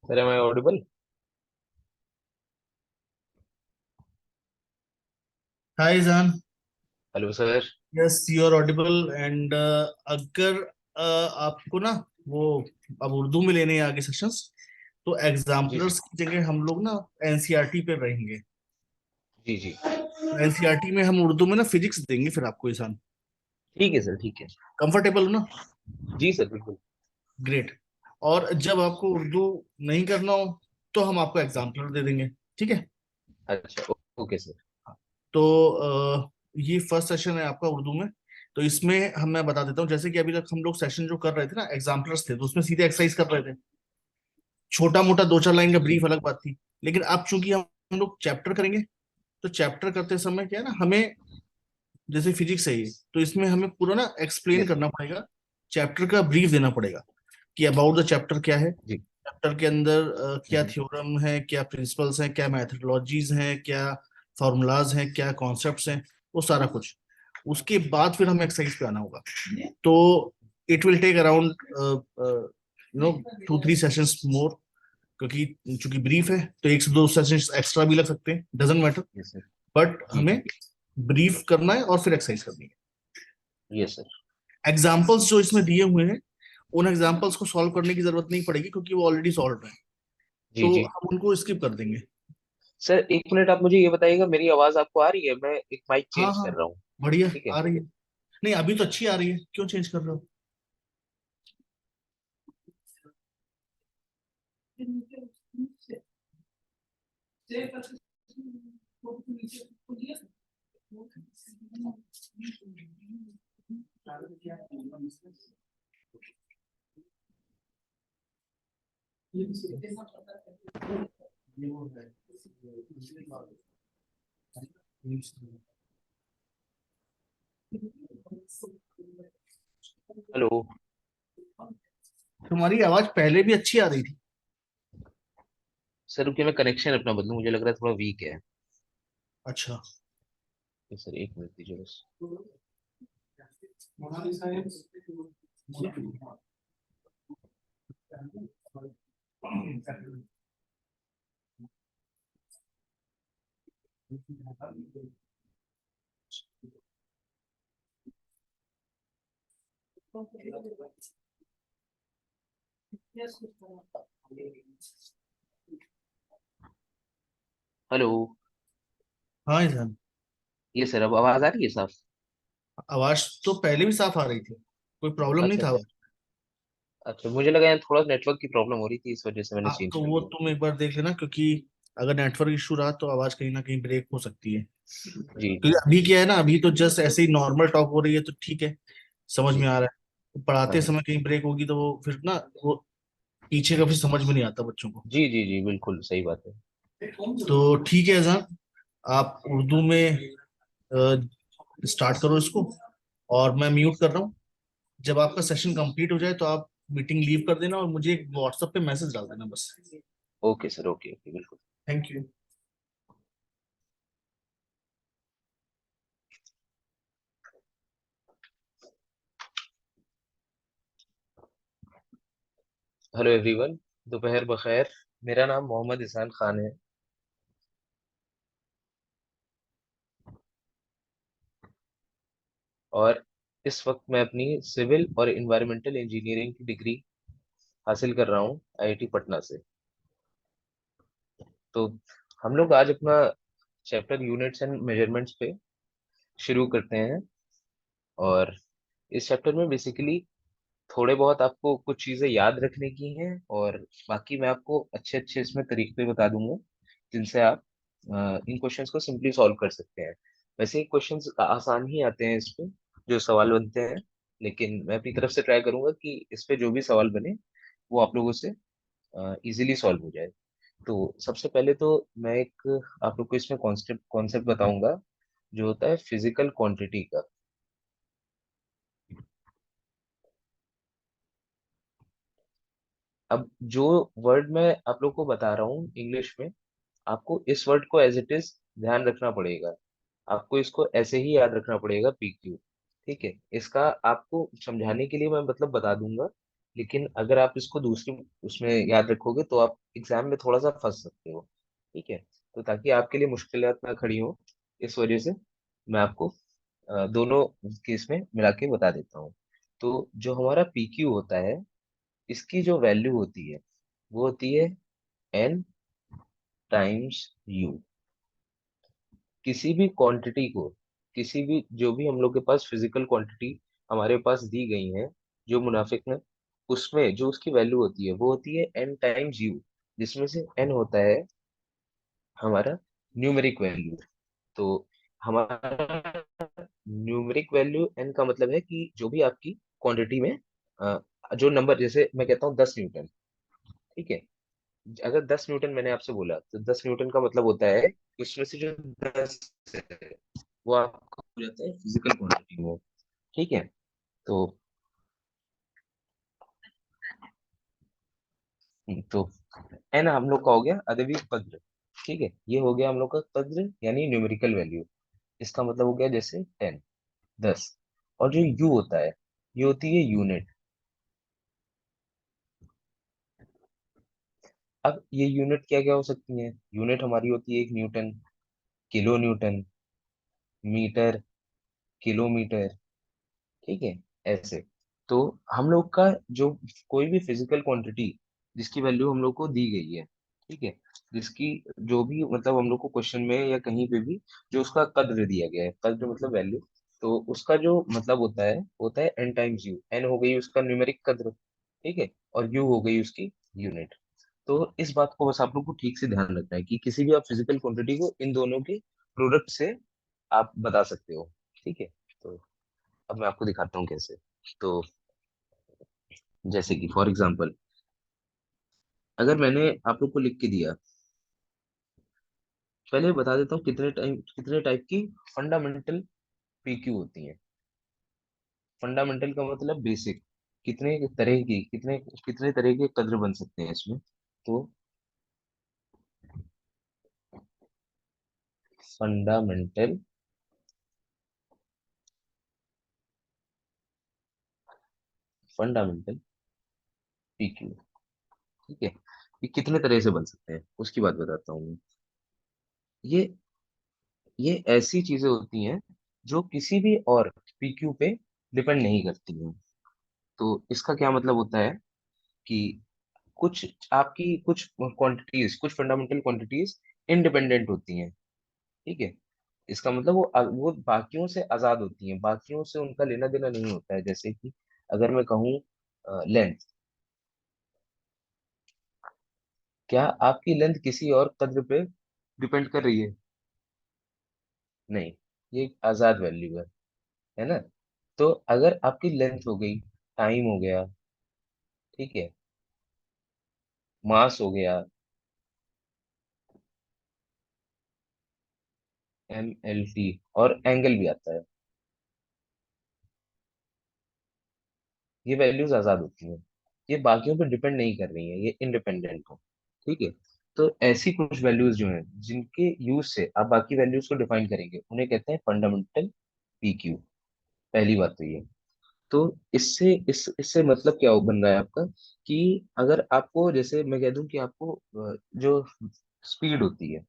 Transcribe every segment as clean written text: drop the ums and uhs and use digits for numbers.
Sir, am I audible? हाय जान. Hello, sir. Yes, you are audible. And अगर आपको ना वो अब उर्दू में लेने हैं आगे सेशंस, तो जी जी एग्जाम्पलर्स की जगह हम लोग ना एनसीईआरटी पे रहेंगे. जी जी। एनसीईआरटी में हम उर्दू में ना फिजिक्स देंगे फिर आपको इंसान. ठीक है सर, ठीक है। कंफर्टेबल हो ना? जी सर, बिल्कुल। ग्रेट. और जब आपको उर्दू नहीं करना हो तो हम आपको एग्जाम्पलर दे देंगे. ठीक है. अच्छा, ओके सर। तो ये फर्स्ट सेशन है आपका उर्दू में. तो इसमें मैं बता देता हूँ, जैसे कि अभी तक हम लोग सेशन जो कर रहे थे ना एग्जाम्पलर्स थे, तो उसमें सीधे एक्सरसाइज कर रहे थे. छोटा मोटा दो चार लाइन का जी ब्रीफ अलग बात थी. लेकिन अब चूंकि हम लोग चैप्टर करेंगे, तो चैप्टर करते समय क्या है ना, हमें जैसे फिजिक्स है ये, तो इसमें हमें पूरा ना एक्सप्लेन यस करना पड़ेगा. चैप्टर का ब्रीफ देना पड़ेगा कि अबाउट द चैप्टर क्या है. जी। चैप्टर के अंदर क्या हम्म, थ्योरम है, क्या प्रिंसिपल्स हैं, क्या मैथडोलॉजीज हैं, क्या फॉर्मूलाज हैं, क्या कॉन्सेप्ट्स हैं, वो सारा कुछ. उसके बाद फिर हमें एक्सरसाइज पे आना होगा. तो it will take around two three sessions more, क्योंकि चूंकि ब्रीफ है तो एक से दो सेशंस एक्स्ट्रा भी लग सकते हैं, doesn't matter. Yes sir. But जी हमें जी। ब्रीफ करना है और फिर एक्सरसाइज करनी है. Yes sir. एग्जाम्पल्स जो इसमें दिए हुए हैं, उन एग्जाम्पल्स को सॉल्व करने की जरूरत नहीं पड़ेगी क्योंकि वो ऑलरेडी सॉल्व है. जी तो जी। हम उनको स्किप कर देंगे. सर, एक मिनट, आप मुझे ये बताइएगा, मेरी आवाज आपको आ रही है? मैं एक माइक हाँ चेंज हाँ, कर रहा हूँ। बढ़िया ठीक है। आ रही है. नहीं, अभी तो अच्छी आ रही है, क्यों चेंज कर रहे हो? हेलो। तुम्हारी आवाज पहले भी अच्छी आ रही थी. सर रुकिए, मैं कनेक्शन अपना बदलूं, मुझे लग रहा है थोड़ा वीक है। अच्छा. सर एक मिनट दीजिए बस। हेलो। हाँ इंसान. ये सर, अब आवाज आ रही है साफ? आवाज तो पहले भी साफ आ रही थी, कोई प्रॉब्लम नहीं अच्छा था अच्छा। आवाज. अच्छा, मुझे लगा यार थोड़ा नेटवर्क की प्रॉब्लम हो रही थी, इस वजह से मैंने हाँ, चेंज तो कर वो लिया। तुम एक बार देख लेना, क्योंकि अगर नेटवर्क इशू रहा तो आवाज कहीं ना कहीं ब्रेक हो सकती है. जी क्योंकि अभी क्या है ना, अभी तो जस्ट ऐसे ही नॉर्मल टॉक हो रही है तो ठीक है, समझ जी। में आ रहा है. हाँ पढ़ाते हाँ। समय कहीं ब्रेक होगी तो वो फिर ना, वो पीछे का फिर समझ में नहीं आता बच्चों को. जी जी जी, बिल्कुल सही बात है। तो ठीक है अजान, आप उर्दू में स्टार्ट करो इसको, और मैं म्यूट कर रहा हूँ. जब आपका सेशन कंप्लीट हो जाए तो आप मीटिंग लीव कर देना और मुझे एक व्हाट्सएप पे मैसेज डाल देना बस. ओके सर, ओके ओके, बिल्कुल। Thank you. हेलो एवरीवन, दोपहर बखैर। मेरा नाम मोहम्मद इसान खान है। और इस वक्त मैं अपनी सिविल और इन्वायरमेंटल इंजीनियरिंग की डिग्री हासिल कर रहा हूँ आईआईटी पटना से। तो हम लोग आज अपना चैप्टर यूनिट्स एंड मेजरमेंट्स पे शुरू करते हैं। और इस चैप्टर में बेसिकली थोड़े बहुत आपको कुछ चीज़ें याद रखने की हैं, और बाकी मैं आपको अच्छे अच्छे इसमें तरीके बता दूंगा जिनसे आप इन क्वेश्चंस को सिंपली सॉल्व कर सकते हैं। वैसे क्वेश्चंस आसान ही आते हैं इस पे, जो सवाल बनते हैं। लेकिन मैं अपनी तरफ से ट्राई करूंगा कि इस पे जो भी सवाल बने वो आप लोगों से इजीली सॉल्व हो जाए। तो सबसे पहले तो मैं एक आप लोग को इसमें कॉन्सेप्ट कॉन्सेप्ट बताऊंगा, जो होता है फिजिकल क्वांटिटी का। अब जो वर्ड मैं आप लोग को बता रहा हूँ इंग्लिश में, आपको इस वर्ड को एज इट इज ध्यान रखना पड़ेगा। आपको इसको ऐसे ही याद रखना पड़ेगा, PQ। ठीक है, इसका आपको समझाने के लिए मैं मतलब बता दूंगा, लेकिन अगर आप इसको दूसरी उसमें याद रखोगे तो आप एग्जाम में थोड़ा सा फंस सकते हो। ठीक है, तो ताकि आपके लिए मुश्किलात ना खड़ी हो, इस वजह से मैं आपको दोनों केस में मिला के बता देता हूँ। तो जो हमारा PQ होता है, इसकी जो वैल्यू होती है वो होती है N × U। किसी भी क्वांटिटी को, किसी भी जो भी हम लोग के पास फिजिकल क्वांटिटी हमारे पास दी गई है, जो मुनाफिक ने, उसमें जो उसकी वैल्यू होती है वो होती है N × U, जिसमें से N होता है हमारा न्यूमेरिक वैल्यू। तो हमारा न्यूमेरिक वैल्यू N का मतलब है कि जो भी आपकी क्वांटिटी में अ, जो नंबर, जैसे मैं कहता हूँ 10 न्यूटन। ठीक है, अगर 10 न्यूटन मैंने आपसे बोला तो 10 न्यूटन का मतलब होता है कि उसमें से जो 10 है वो आपका हो जाता है फिजिकल क्वांटिटी में। ठीक है, तो तो एन हम लोग का हो गया अदबी कद्र। ठीक है, ये हो गया हम लोग का कद्र यानी न्यूमेरिकल वैल्यू। इसका मतलब हो गया जैसे 10, 10। और जो यू होता है, ये होती है यूनिट। अब ये यूनिट क्या क्या हो सकती है? यूनिट हमारी होती है एक newton, kilo newton, metre, kilometre. ठीक है, ऐसे। तो हम लोग का जो कोई भी फिजिकल क्वांटिटी जिसकी वैल्यू हम लोग को दी गई है, ठीक है, जिसकी जो भी मतलब हम लोग को क्वेश्चन में या कहीं पे भी जो उसका कद्र दिया गया है, कद्र मतलब वैल्यू, तो उसका जो मतलब होता है N × U। एन हो गई उसका न्यूमेरिक कद्र, ठीक है, और यू हो गई उसकी यूनिट। तो इस बात को बस आप लोग को ठीक से ध्यान रखना है कि किसी भी आप फिजिकल क्वांटिटी को इन दोनों के प्रोडक्ट से आप बता सकते हो। ठीक है, तो अब मैं आपको दिखाता हूँ कैसे। तो जैसे कि फॉर एग्जांपल, अगर मैंने आप लोग को लिख के दिया, पहले बता देता हूँ कितने टाइप की फंडामेंटल PQ होती हैं। फंडामेंटल का मतलब बेसिक। कितने कितने तरह के कद्र बन सकते हैं इसमें। तो फंडामेंटल फंडामेंटल PQ। ठीक है, ये कितने तरह से बन सकते हैं उसकी बात बताता हूँ मैं। ये ये ऐसी चीजें होती हैं जो किसी भी और PQ पे डिपेंड नहीं करती हैं। तो इसका क्या मतलब होता है कि कुछ आपकी कुछ क्वांटिटीज, कुछ फंडामेंटल क्वांटिटीज इंडिपेंडेंट होती हैं। ठीक है, इसका मतलब वो बाकियों से आजाद होती हैं, बाकियों से उनका लेना देना नहीं होता है। जैसे कि अगर मैं कहूँ लेंथ, क्या आपकी लेंथ किसी और कद्र पे डिपेंड कर रही है? नहीं, ये एक आजाद वैल्यू है ना। तो अगर आपकी लेंथ हो गई, टाइम हो गया, ठीक है, मास हो गया, MLT, और एंगल भी आता है, ये वैल्यूज आजाद होती हैं। ये बाकियों पर डिपेंड नहीं कर रही हैं, ये इंडिपेंडेंट हो। ठीक है, तो ऐसी कुछ वैल्यूज जो हैं जिनके यूज से आप बाकी वैल्यूज को डिफाइन करेंगे, उन्हें कहते हैं फंडामेंटल PQ। पहली बात तो ये। तो इससे मतलब क्या बन रहा है आपका, कि अगर आपको, जैसे मैं कह दूं कि आपको जो स्पीड होती है,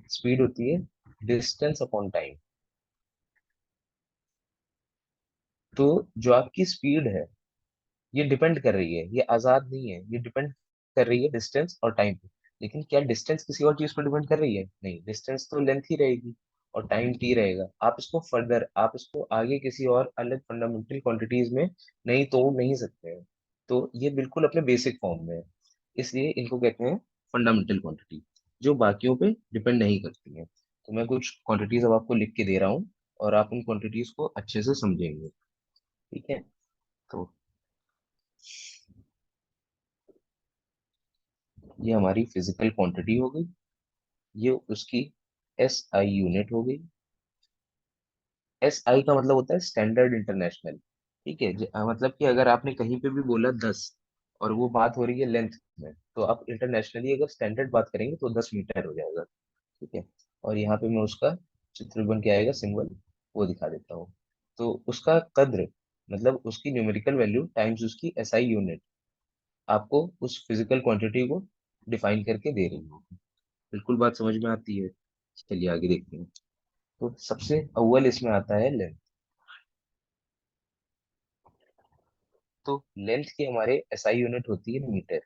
स्पीड होती है डिस्टेंस अपॉन टाइम। तो जो आपकी स्पीड है, ये डिपेंड कर रही है, ये आजाद नहीं है, ये डिपेंड कर रही है डिस्टेंस और टाइम पे। लेकिन क्या डिस्टेंस किसी और चीज पर डिपेंड कर रही है? नहीं, डिस्टेंस तो लेंथ ही रहेगी और टाइम T रहेगा। आप इसको फर्दर, आप इसको आगे किसी और अलग फंडामेंटल क्वांटिटीज में नहीं तोड़ नहीं सकते हैं। तो ये बिल्कुल अपने बेसिक फॉर्म में है, इसलिए इनको कहते हैं फंडामेंटल क्वांटिटी, जो बाकियों पे डिपेंड नहीं करती हैं। तो मैं कुछ क्वांटिटीज अब आपको लिख के दे रहा हूँ और आप उन क्वांटिटीज को अच्छे से समझेंगे। ठीक है, तो ये हमारी फिजिकल क्वांटिटी हो गई, ये उसकी SI यूनिट हो गई। SI का मतलब होता है स्टैंडर्ड इंटरनेशनल। ठीक है, मतलब कि अगर आपने कहीं पे भी बोला 10 और वो बात हो रही है लेंथ में, तो आप इंटरनेशनली अगर स्टैंडर्ड बात करेंगे तो 10 मीटर हो जाएगा। ठीक है, और यहाँ पे मैं उसका चित्र बन के आएगा सिंबल, वो दिखा देता हूँ। तो उसका कद्र मतलब उसकी न्यूमेरिकल वैल्यू टाइम्स उसकी एसआई यूनिट आपको उस फिजिकल क्वांटिटी को डिफाइन करके दे रही होगी। बिल्कुल बात समझ में आती है। चलिए आगे देखते हैं। तो सबसे अव्वल इसमें आता है लेंथ। तो लेंथ की हमारे एसआई यूनिट होती है मीटर,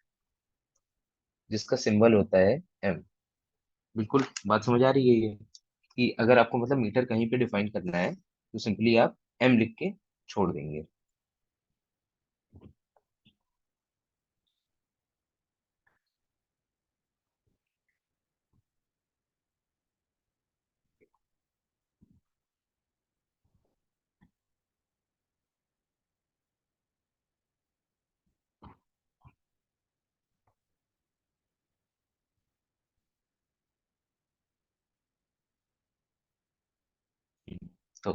जिसका सिंबल होता है एम। बिल्कुल बात समझ आ रही है ये, कि अगर आपको मतलब मीटर कहीं पे डिफाइन करना है तो सिंपली आप एम लिख के छोड़ देंगे। तो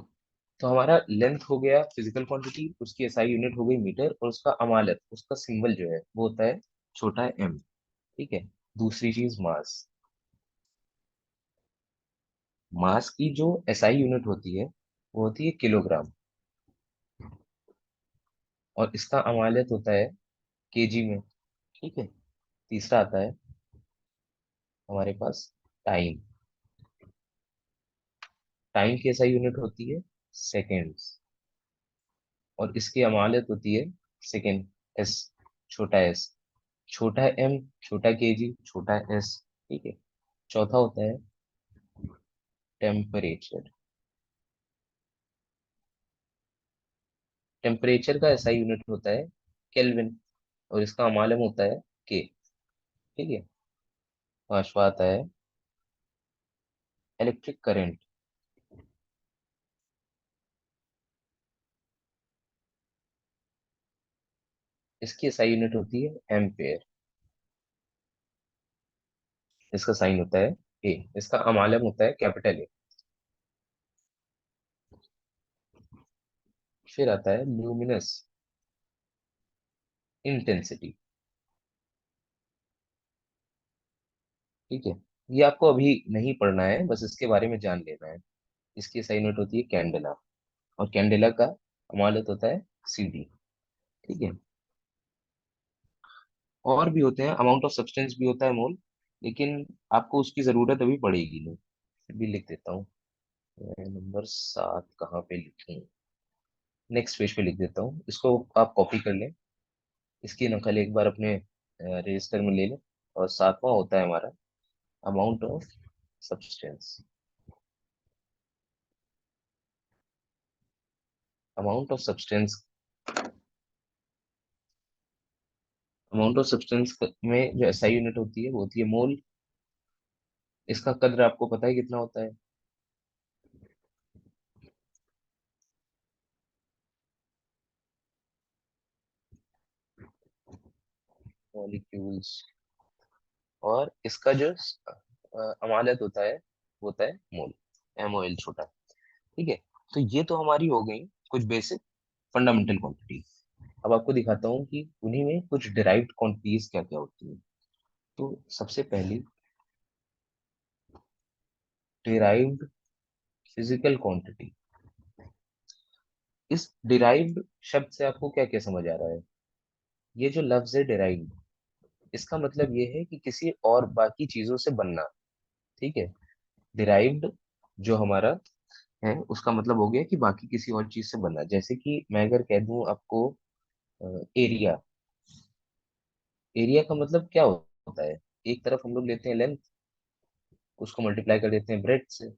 तो हमारा लेंथ हो गया फिजिकल क्वांटिटी, उसकी एसआई यूनिट हो गई मीटर, और उसका अमालत, उसका सिंबल जो है वो होता है छोटा एम। ठीक है। दूसरी चीज मास। मास की जो एसआई यूनिट होती है वो होती है किलोग्राम, और इसका अमालत होता है केजी में। ठीक है। तीसरा आता है हमारे पास टाइम। टाइम की एसआई यूनिट होती है सेकेंड्स, और इसकी अमालत होती है सेकेंड, एस, छोटा एस। छोटा एम, छोटा केजी, छोटा एस। ठीक है। चौथा होता है टेम्परेचर। टेम्परेचर का ऐसा यूनिट होता है केल्विन, और इसका मालूम होता है के। ठीक है। पांचवा आता है इलेक्ट्रिक करंट। इसकी एसआई यूनिट होती है एम्पेयर। इसका साइन होता है ए। इसका अमालम होता है कैपिटल ए। फिर आता है ल्यूमिनस इंटेंसिटी। ठीक है। ये आपको अभी नहीं पढ़ना है, बस इसके बारे में जान लेना है। इसकी एसआई यूनिट होती है कैंडेला, और कैंडेला का अमालत होता है सीडी। ठीक है। और भी होते हैं, अमाउंट ऑफ सब्सटेंस भी होता है मोल, लेकिन आपको उसकी जरूरत अभी पड़ेगी नहीं। फिर भी लिख देता हूँ। नंबर 7 कहाँ पे लिखूं? नेक्स्ट पेज पे लिख देता हूँ, इसको आप कॉपी कर लें। इसकी नकल एक बार अपने रजिस्टर में ले लें। और 7वां होता है हमारा amount of substance. Amount of substance, amount of substance में जो एसआई यूनिट होती है वो होती है मोल। इसका कद्र आपको पता है कितना होता है? मॉलिक्यूल्स। और इसका जो अमालत होता है वो होता है मोल, एमओएल छोटा। ठीक है। तो ये तो हमारी हो गई कुछ बेसिक फंडामेंटल क्वांटिटी। अब आपको दिखाता हूँ कि उन्हीं में कुछ डिराइव्ड क्वांटिटीज क्या क्या होती है। तो सबसे पहली डिराइव्ड फिजिकल क्वांटिटी। इस डिराइव्ड शब्द से आपको क्या क्या समझ आ रहा है? ये जो लफ्ज है डिराइव्ड, इसका मतलब ये है कि किसी और बाकी चीजों से बनना। ठीक है। डिराइव्ड जो हमारा है उसका मतलब हो गया कि बाकी किसी और चीज से बनना। जैसे कि मैं अगर कह दूं आपको एरिया। एरिया का मतलब क्या होता है? एक तरफ हम लोग लेते हैं लेंथ, उसको मल्टीप्लाई कर देते हैं ब्रेड से।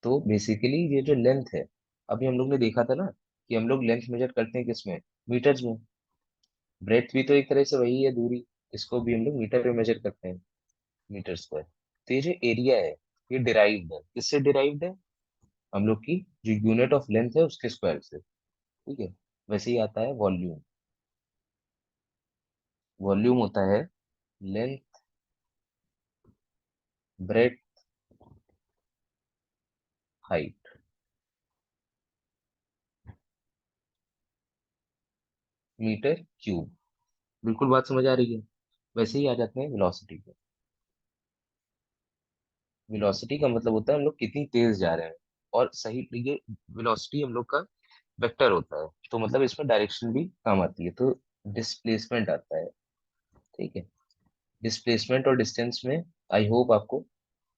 तो बेसिकली ये जो लेंथ है, अभी हम लोग ने देखा था ना कि हम लोग लेंथ मेजर करते हैं किसमें? मीटर्स में। ब्रेथ भी तो एक तरह से वही है दूरी, इसको भी हम लोग मीटर में मेजर करते हैं, मीटर स्क्वायर। तो ये जो एरिया है ये डिराइव्ड है, किससे डिराइव्ड है? हम लोग की जो यूनिट ऑफ लेंथ है उसके स्क्वायर से। ठीक है। वैसे ही आता है वॉल्यूम। वॉल्यूम होता है length, breadth, height, metre cube. बिल्कुल बात समझ आ रही है। वैसे ही आ जाते हैं वेलोसिटी पे। वेलोसिटी का मतलब होता है हम लोग कितनी तेज जा रहे हैं। और सही ये वेलोसिटी हम लोग का वेक्टर होता है, तो मतलब इसमें डायरेक्शन भी काम आती है, तो डिस्प्लेसमेंट आता है। ठीक है, डिस्प्लेसमेंट और डिस्टेंस में आई होप आपको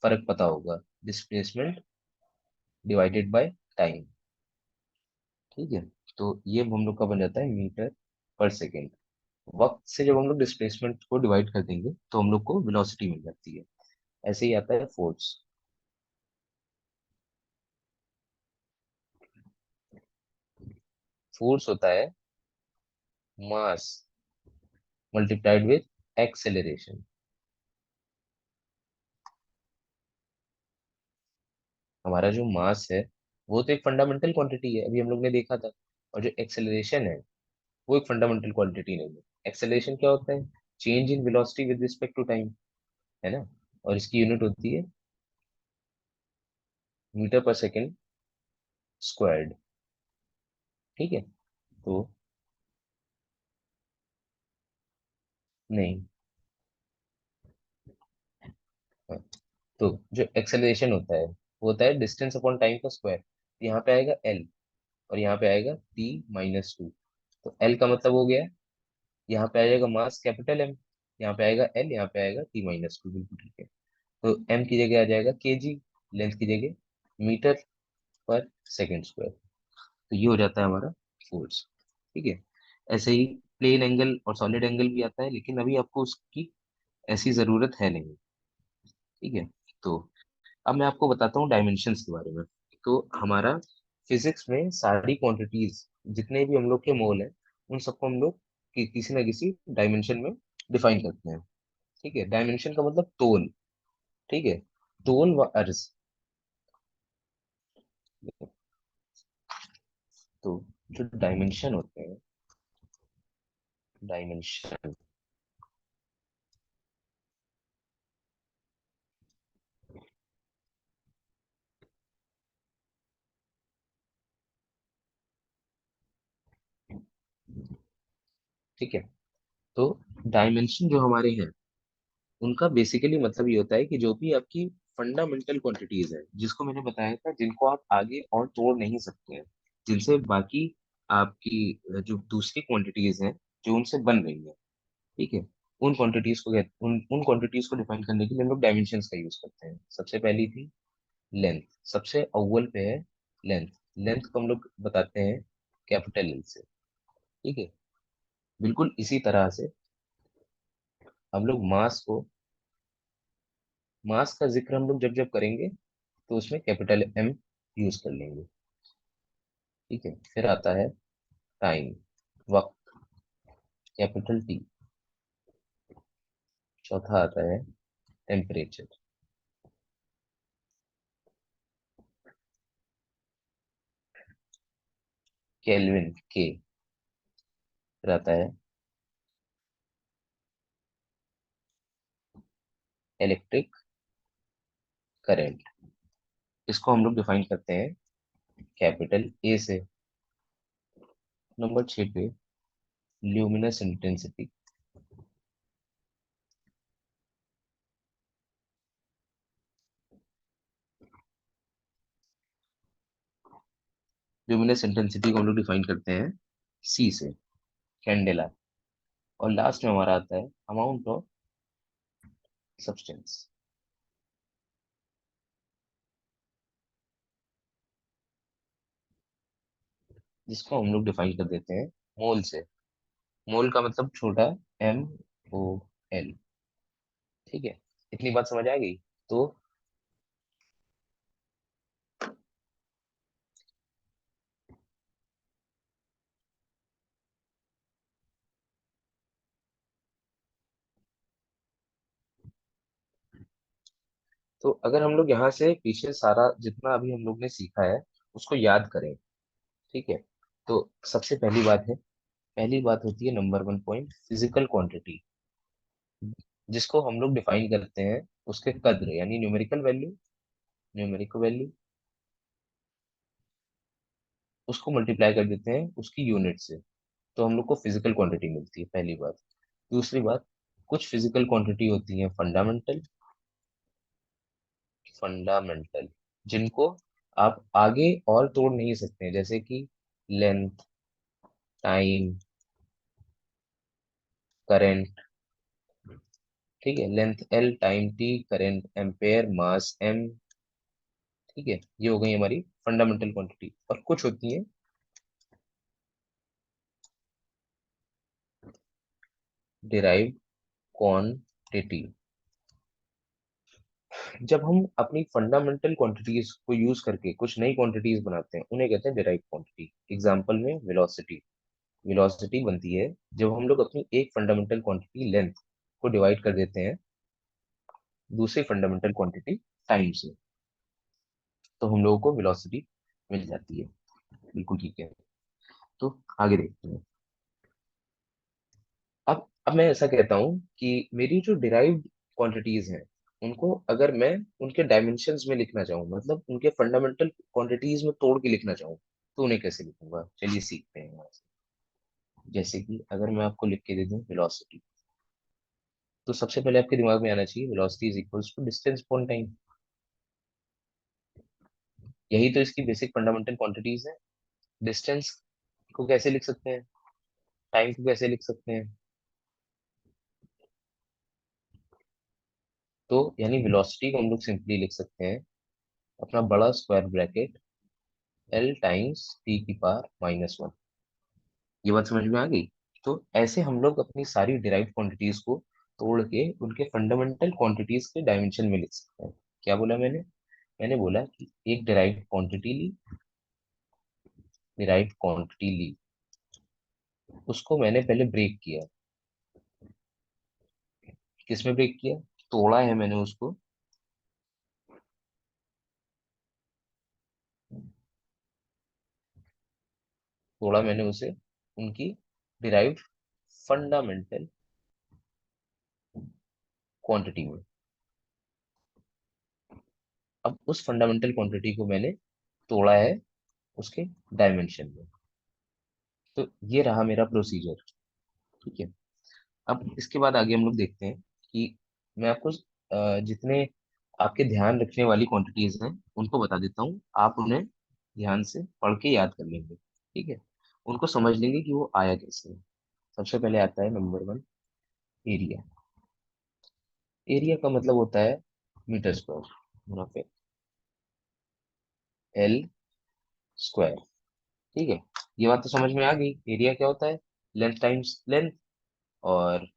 फर्क पता होगा। Displacement divided by time. ठीक है, तो ये हम लोग का बन जाता है मीटर पर सेकेंड। वक्त से जब हम लोग डिस्प्लेसमेंट को डिवाइड कर देंगे तो हम लोग को वेलोसिटी मिल जाती है। ऐसे ही आता है फोर्स। फोर्स होता है मास मल्टीप्लाइड विथ एक्सेलरेशन। हमारा जो मास है वो तो एक फंडामेंटल क्वांटिटी है, अभी हम लोग ने देखा था। और जो एक्सेलरेशन है वो एक फंडामेंटल क्वांटिटी नहीं है। एक्सेलरेशन क्या होता है? Change in velocity with respect to time, है ना। और इसकी यूनिट होती है मीटर पर सेकेंड स्क्वायर्ड। ठीक है, तो नहीं, हाँ, तो जो एक्सेलरेशन होता है वो होता है डिस्टेंस अपॉन टाइम का स्क्वायर। यहाँ पे आएगा एल और यहाँ पे आएगा t-2। तो एल का मतलब हो गया, यहाँ पे आ जाएगा मास कैपिटल एम, यहाँ पे आएगा एल, यहाँ पे आएगा t-2, बिल्कुल ठीक है। तो एम की जगह आ जाएगा केजी, लेंथ की जगह मीटर पर सेकेंड स्क्वायर। तो ये हो जाता है हमारा फोर्स। ठीक है, ऐसे ही प्लेन एंगल और सॉलिड एंगल भी आता है, लेकिन अभी आपको उसकी ऐसी जरूरत है नहीं। ठीक है, तो अब मैं आपको बताता हूँ डायमेंशंस के बारे में। तो हमारा फिजिक्स में सारी क्वांटिटीज, जितने भी हम लोग के मोल हैं, उन सबको हम लोग किसी ना किसी डायमेंशन में डिफाइन करते हैं। ठीक है, डायमेंशन का मतलब तोल। ठीक है, तोल व अर्ज। तो जो डायमेंशन होते हैं, डायमेंशन, ठीक है, तो डायमेंशन जो हमारे हैं उनका बेसिकली मतलब ये होता है कि जो भी आपकी फंडामेंटल क्वांटिटीज है, जिसको मैंने बताया था, जिनको आप आगे और तोड़ नहीं सकते हैं, जिनसे बाकी आपकी जो दूसरी क्वांटिटीज हैं जो उनसे बन रही है। ठीक है, उन क्वांटिटीज को डिफाइन करने के लिए हम लोग डायमेंशंस का यूज करते हैं। सबसे पहली थी लेंथ, सबसे अव्वल पे है लेंथ। लेंथ को हम लोग बताते हैं कैपिटल एल से। ठीक है, बिल्कुल इसी तरह से हम लोग मास का जिक्र हम लोग जब जब करेंगे तो उसमें कैपिटल एम यूज कर लेंगे। ठीक है, फिर आता है टाइम, वक्त, कैपिटल टी। चौथा आता है टेम्परेचर, केल्विन के। फिर आता है इलेक्ट्रिक करंट, इसको हम लोग डिफाइन करते हैं कैपिटल ए से। नंबर 6 पे ल्यूमिनस इंटेंसिटी। ल्यूमिनस इंटेंसिटी को हम लोग डिफाइन करते हैं सी से, कैंडेला। और लास्ट में हमारा आता है अमाउंट ऑफ सब्सटेंस, जिसको हम लोग डिफाइन कर देते हैं मोल से। मोल का मतलब छोटा, MOL। ठीक है, इतनी बात समझ आ गई? तो अगर हम लोग यहाँ से पीछे सारा जितना अभी हम लोग ने सीखा है उसको याद करें। ठीक है, तो सबसे पहली बात होती है नंबर 1 पॉइंट फिजिकल क्वांटिटी, जिसको हम लोग डिफाइन करते हैं उसके कद्र यानी न्यूमेरिकल वैल्यू। न्यूमेरिकल वैल्यू उसको मल्टीप्लाई कर देते हैं उसकी यूनिट से, तो हम लोग को फिजिकल क्वांटिटी मिलती है, पहली बात। दूसरी बात, कुछ फिजिकल क्वांटिटी होती है फंडामेंटल, फंडामेंटल जिनको आप आगे और तोड़ नहीं सकते हैं, जैसे कि लेंथ, टाइम, करेंट। ठीक है, length L, time T, current ampere, mass M. ठीक है, ये हो गई हमारी फंडामेंटल क्वांटिटी। और कुछ होती है डिराइव्ड क्वांटिटी। जब हम अपनी फंडामेंटल क्वांटिटीज को यूज करके कुछ नई क्वांटिटीज बनाते हैं, उन्हें कहते हैं डिराइव्ड क्वांटिटी। एग्जांपल में वेलोसिटी। वेलोसिटी बनती है जब हम लोग अपनी एक फंडामेंटल क्वांटिटी लेंथ को डिवाइड कर देते हैं दूसरी फंडामेंटल क्वांटिटी टाइम से, तो हम लोगों को वेलोसिटी मिल जाती है। बिल्कुल ठीक है। तो आगे देखते हैं। अब मैं ऐसा कहता हूँ कि मेरी जो डिराइव्ड क्वांटिटीज हैं, उनको अगर मैं उनके डायमेंशंस में लिखना चाहूँ, मतलब उनके फंडामेंटल क्वांटिटीज में तोड़ के लिखना चाहूँ, तो उन्हें कैसे लिखूंगा, चलिए सीखते हैं यहाँ से। जैसे कि अगर मैं आपको लिख के दे दूं वेलोसिटी, तो सबसे पहले आपके दिमाग में आना चाहिए velocity is equals to distance upon time. यही तो इसकी बेसिक फंडामेंटल क्वांटिटीज है। डिस्टेंस को कैसे लिख सकते हैं, टाइम को कैसे लिख सकते हैं? तो यानी वेलोसिटी को हम लोग सिंपली लिख सकते हैं अपना बड़ा square bracket L times T की पावर -1। ये बात समझ में आ गई? तो ऐसे हम लोग अपनी सारी डिराइव्ड क्वांटिटीज को तोड़ के उनके फंडामेंटल क्वांटिटीज के डायमेंशन में लिख सकते हैं। क्या बोला मैंने? मैंने बोला कि एक डिराइव्ड क्वांटिटी ली, डिराइव्ड क्वांटिटी ली, उसको मैंने पहले ब्रेक किया। किस में ब्रेक किया? तोड़ा है मैंने उसको। तोड़ा मैंने उसे उनकी डिराइव्ड फंडामेंटल क्वांटिटी में। अब उस फंडामेंटल क्वांटिटी को मैंने तोड़ा है उसके डायमेंशन में। तो ये रहा मेरा प्रोसीजर। ठीक है। अब इसके बाद आगे हम लोग देखते हैं कि मैं आपको जितने आपके ध्यान रखने वाली क्वांटिटीज हैं उनको बता देता हूँ। आप उन्हें ध्यान से पढ़ के याद कर लेंगे। ठीक है, उनको समझ लेंगे कि वो आया कैसे है। सबसे पहले आता है नंबर 1, एरिया। एरिया का मतलब होता है मीटर स्क्वायर, यहाँ पे एल स्क्वायर। ठीक है, ये बात तो समझ में आ गई। एरिया क्या होता है? Length times length. और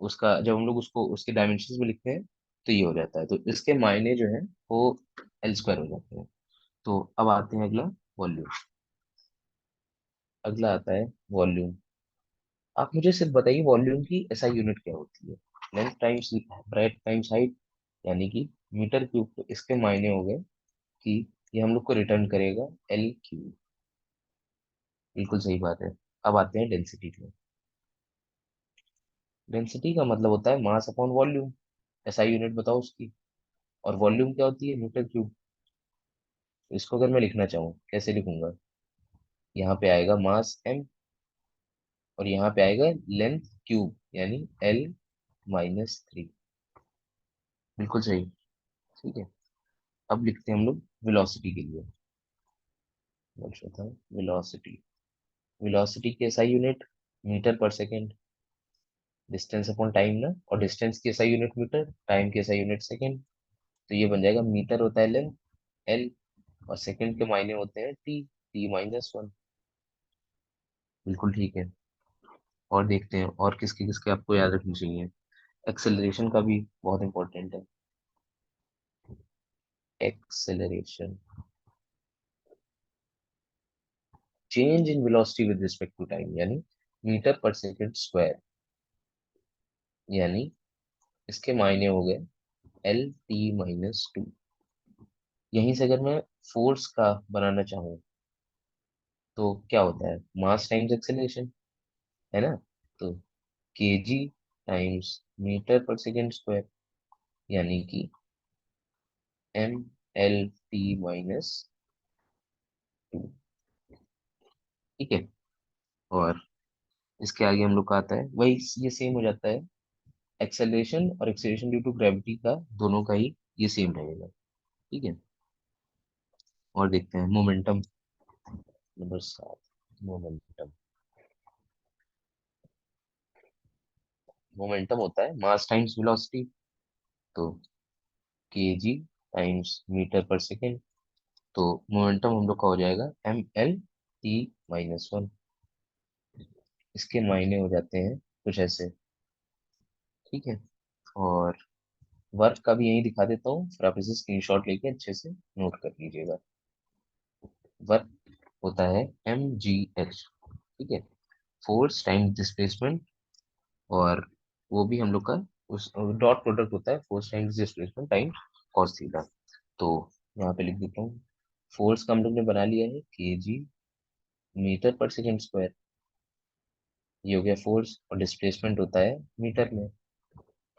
उसका जब हम लोग उसको उसके डायमेंशन में लिखते हैं तो ये हो जाता है। तो इसके मायने जो है वो एल स्क्वायर हो जाते हैं। तो अब आते हैं अगला, वॉल्यूम। अगला आता है वॉल्यूम। आप मुझे सिर्फ बताइए वॉल्यूम की एसआई यूनिट क्या होती है? Length times breadth times height, यानी कि मीटर क्यूब। तो इसके मायने हो गए कि ये हम लोग को रिटर्न करेगा एल क्यूब। बिल्कुल सही बात है। अब आते हैं डेंसिटी पे। डेंसिटी का मतलब होता है mass upon volume. SI unit बताओ उसकी। और वॉल्यूम क्या होती है? Metre cube. इसको अगर मैं लिखना चाहूँ कैसे लिखूंगा? यहाँ पे आएगा मास एम, और यहाँ पे आएगा लेंथ क्यूब, यानी एल -3। बिल्कुल सही। ठीक है। अब लिखते हैं हम लोग वेलोसिटी के लिए। वेलोसिटी। वेलोसिटी की एसआई यूनिट मीटर पर सेकेंड। डिस्टेंस अपॉन टाइम ना, और डिस्टेंस की एसआई यूनिट मीटर, टाइम की एसआई यूनिट सेकेंड। तो ये बन जाएगा, मीटर होता है लेंथ एल, और सेकेंड के मायने होते हैं टी, T-1। बिल्कुल ठीक है। और देखते हैं और किसके किसके आपको याद रखनी चाहिए। एक्सेलरेशन का भी बहुत इंपॉर्टेंट है। Acceleration, change in velocity with respect to time, यानी मीटर पर सेकेंड स्क्वायर। यानी इसके मायने हो गए L T-2। यहीं से अगर मैं फोर्स का बनाना चाहूँ तो क्या होता है? मास टाइम्स एक्सेलरेशन, है ना? तो केजी टाइम्स मीटर पर सेकेंड स्क्वायर, यानी कि ML T-2। ठीक है। और इसके आगे हम लोग का आता है वही, ये सेम हो जाता है। एक्सेलरेशन और एक्सेलरेशन ड्यू टू ग्रेविटी का, दोनों का ही ये सेम रहेगा। ठीक है। और देखते हैं मोमेंटम। Number 7, momentum. मोमेंटम होता है मास टाइम्स वेलोसिटी। तो केजी टाइम्स मीटर पर सेकेंड। तो मोमेंटम हम लोग का हो जाएगा ml t-1। इसके मायने हो जाते हैं कुछ ऐसे। ठीक है। और वर्क का भी यही दिखा देता हूँ, फिर आप इसे स्क्रीनशॉट लेके अच्छे से नोट कर लीजिएगा। वर्क होता है mgh। ठीक है। Force time displacement. और वो भी हम लोग का उस डॉट प्रोडक्ट होता है force times displacement time cos theta. तो यहाँ पे लिख देता हूँ। फोर्स का हम लोग ने बना लिया है केजी मीटर पर सेकेंड स्क्वायर। ये हो गया फोर्स, और डिस्प्लेसमेंट होता है मीटर में।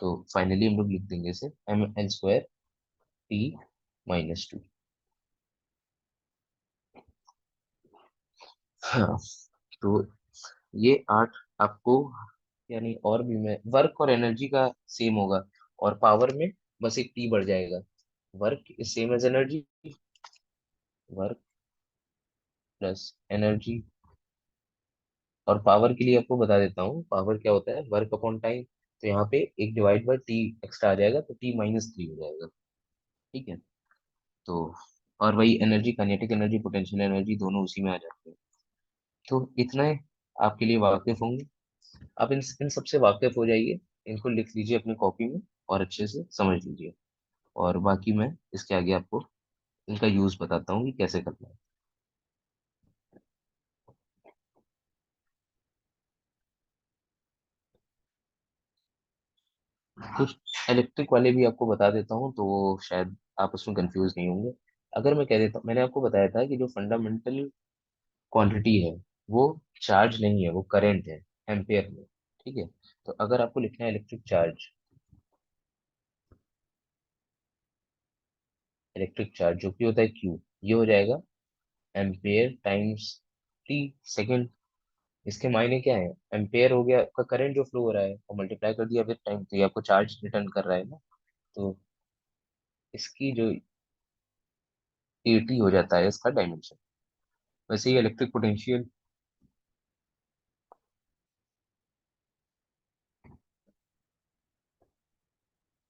तो फाइनली हम लोग लिख देंगे इसे ml² t-2। हाँ। तो ये 8 आपको, यानी और भी मैं वर्क और एनर्जी का सेम होगा, और पावर में बस एक टी बढ़ जाएगा। Work is same as energy. Work plus energy. और पावर के लिए आपको बता देता हूँ, पावर क्या होता है, वर्क अपॉन टाइम। तो यहाँ पे एक डिवाइड बाय टी एक्स्ट्रा आ जाएगा, तो t-3 हो जाएगा। ठीक है। तो और वही energy, kinetic energy, potential energy, दोनों उसी में आ जाते हैं। तो इतना आपके लिए वाकिफ होंगे। आप इन सबसे वाकिफ हो जाइए। इनको लिख लीजिए अपनी कॉपी में और अच्छे से समझ लीजिए। और बाकी मैं इसके आगे आपको इनका यूज बताता हूँ कि कैसे करना है। कुछ इलेक्ट्रिक वाले भी आपको बता देता हूँ, तो वो शायद आप उसमें कंफ्यूज नहीं होंगे। अगर मैं कह देता हूँ, मैंने आपको बताया था कि जो फंडामेंटल क्वांटिटी है वो चार्ज नहीं है, वो करंट है, एम्पेयर में। ठीक है। तो अगर आपको लिखना है इलेक्ट्रिक चार्ज, इलेक्ट्रिक चार्ज जो कि होता है क्यू, ये हो जाएगा एम्पेयर टाइम्स टी सेकेंड। इसके मायने क्या है, एम्पेयर हो गया आपका करंट जो फ्लो हो रहा है, और मल्टीप्लाई कर दिया विद टाइम, तो ये आपको चार्ज रिटर्न कर रहा है ना। तो इसकी जो एटी हो जाता है इसका डायमेंशन। वैसे ही electric potential,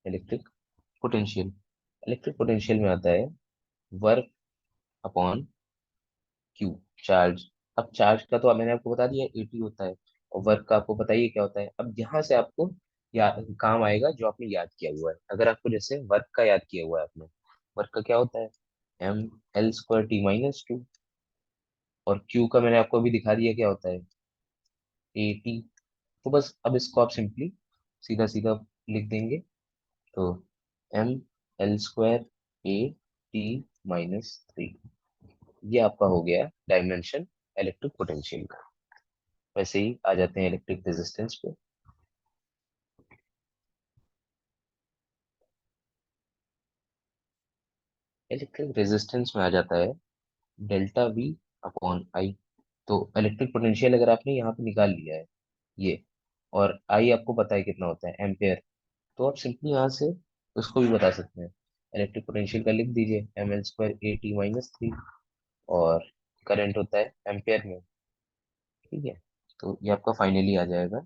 electric potential electric potential में आता है वर्क अपॉन क्यू, चार्ज। अब चार्ज का तो मैंने आपको बता दिया एटी होता है, और वर्क का आपको बताइए क्या होता है। अब यहाँ से आपको काम आएगा जो आपने याद किया हुआ है। अगर आपको जैसे वर्क का याद किया हुआ है आपने, वर्क का क्या होता है, ml² t-2। और क्यू का मैंने आपको अभी दिखा दिया क्या होता है, एटी। तो बस अब इसको आप सिंपली सीधा सीधा लिख देंगे। तो ml² a t-3, ये आपका हो गया डायमेंशन इलेक्ट्रिक पोटेंशियल का। वैसे ही आ जाते हैं इलेक्ट्रिक रेजिस्टेंस पे। इलेक्ट्रिक रेजिस्टेंस में आ जाता है डेल्टा वी अपॉन आई। तो इलेक्ट्रिक पोटेंशियल अगर आपने यहाँ पे निकाल लिया है ये, और आई आपको पता है कितना होता है, एम्पेयर। तो आप सिंपली यहाँ से उसको भी बता सकते हैं। इलेक्ट्रिक पोटेंशियल का लिख दीजिए ml² a t-3। और करंट होता है एम्पेयर में। ठीक है। तो ये आपका फाइनली आ जाएगा।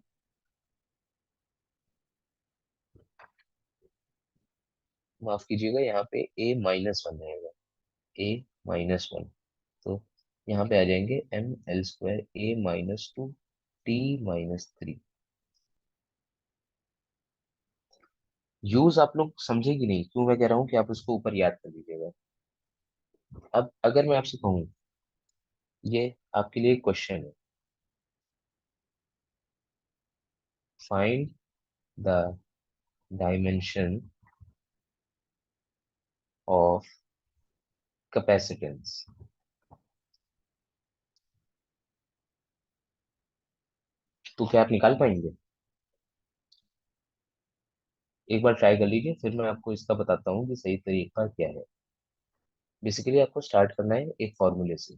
माफ कीजिएगा, यहाँ पे a-1 रहेगा, a-1। तो यहाँ पे आ जाएंगे ml² a-2 t-3। यूज आप लोग समझे कि नहीं, क्यों मैं कह रहा हूँ कि आप उसको ऊपर याद कर लीजिएगा। अब अगर मैं आपसे कहूँ, ये आपके लिए क्वेश्चन है, find the dimension of capacitance. तो क्या आप निकाल पाएंगे? एक बार ट्राई कर लीजिए, फिर मैं आपको इसका बताता हूँ कि सही तरीका क्या है। बेसिकली आपको स्टार्ट करना है एक फॉर्मूले से,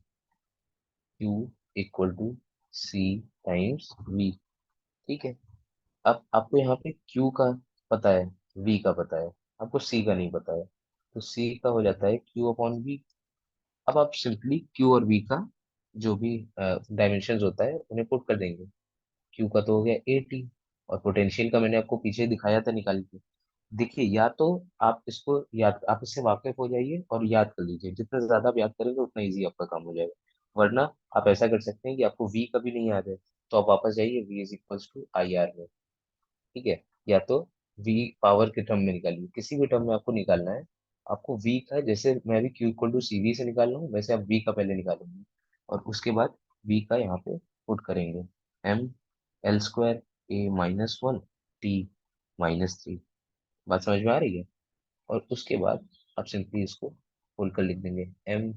Q equal to C times V. ठीक है। अब आपको यहाँ पे Q का पता है, V का पता है, आपको C का नहीं पता है। तो C का हो जाता है Q अपॉन V। अब आप सिंपली क्यू और वी का जो भी डायमेंशन होता है उन्हें पुट कर देंगे। क्यू का तो हो गया 80, और पोटेंशियल का मैंने आपको पीछे दिखाया था निकाल के। देखिए, या तो आप इसको याद, आप इससे वाकिफ हो जाइए और याद कर लीजिए, जितना ज्यादा आप याद करेंगे उतना इजी आपका काम हो जाएगा। वरना आप ऐसा कर सकते हैं कि आपको वी कभी नहीं याद है, तो आप वापस जाइए V is equals to I R में। ठीक है, या तो वी पावर के टर्म में निकालिए, किसी भी टर्म में आपको निकालना है। आपको वी का, जैसे मैं अभी Q equal to C V से निकाल रहा हूँ, वैसे आप वी का पहले निकालेंगे और उसके बाद वी का यहाँ पे पुट करेंगे। M L square A minus one T minus three. बात समझ में आ रही है? और उसके बाद आप सिंपली इसको खोल कर लिख देंगे। M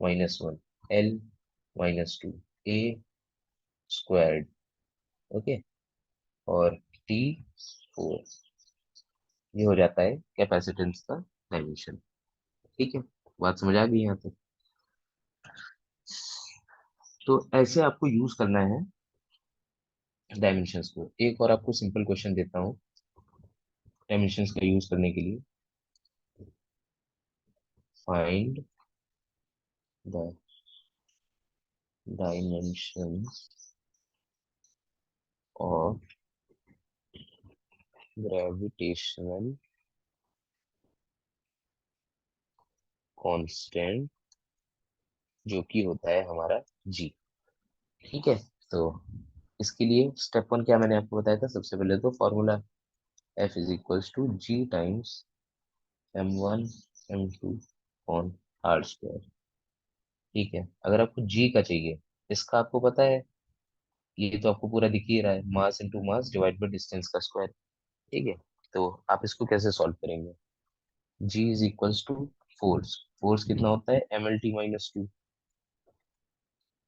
minus one L minus two A squared. Okay, और टी फोर। ये हो जाता है कैपेसिटेंस का डायमेंशन। ठीक है, बात समझ आ गई यहाँ तक? तो ऐसे आपको यूज करना है डायमेंशंस को। एक और आपको सिंपल क्वेश्चन देता हूँ डायमेंशंस का यूज करने के लिए। Find the dimension of gravitational constant, जो कि होता है हमारा जी। ठीक है, तो इसके लिए स्टेप वन क्या मैंने आपको बताया था? सबसे पहले तो formula F is equals to G times M one M two on R square. ठीक है, अगर आपको जी का चाहिए, इसका आपको पता है, ये तो आपको पूरा दिख ही रहा है, mass into mass divide by distance का स्क्वायर। ठीक है, तो आप इसको कैसे सॉल्व करेंगे? G is equals to force. Force कितना होता है? M L T minus two.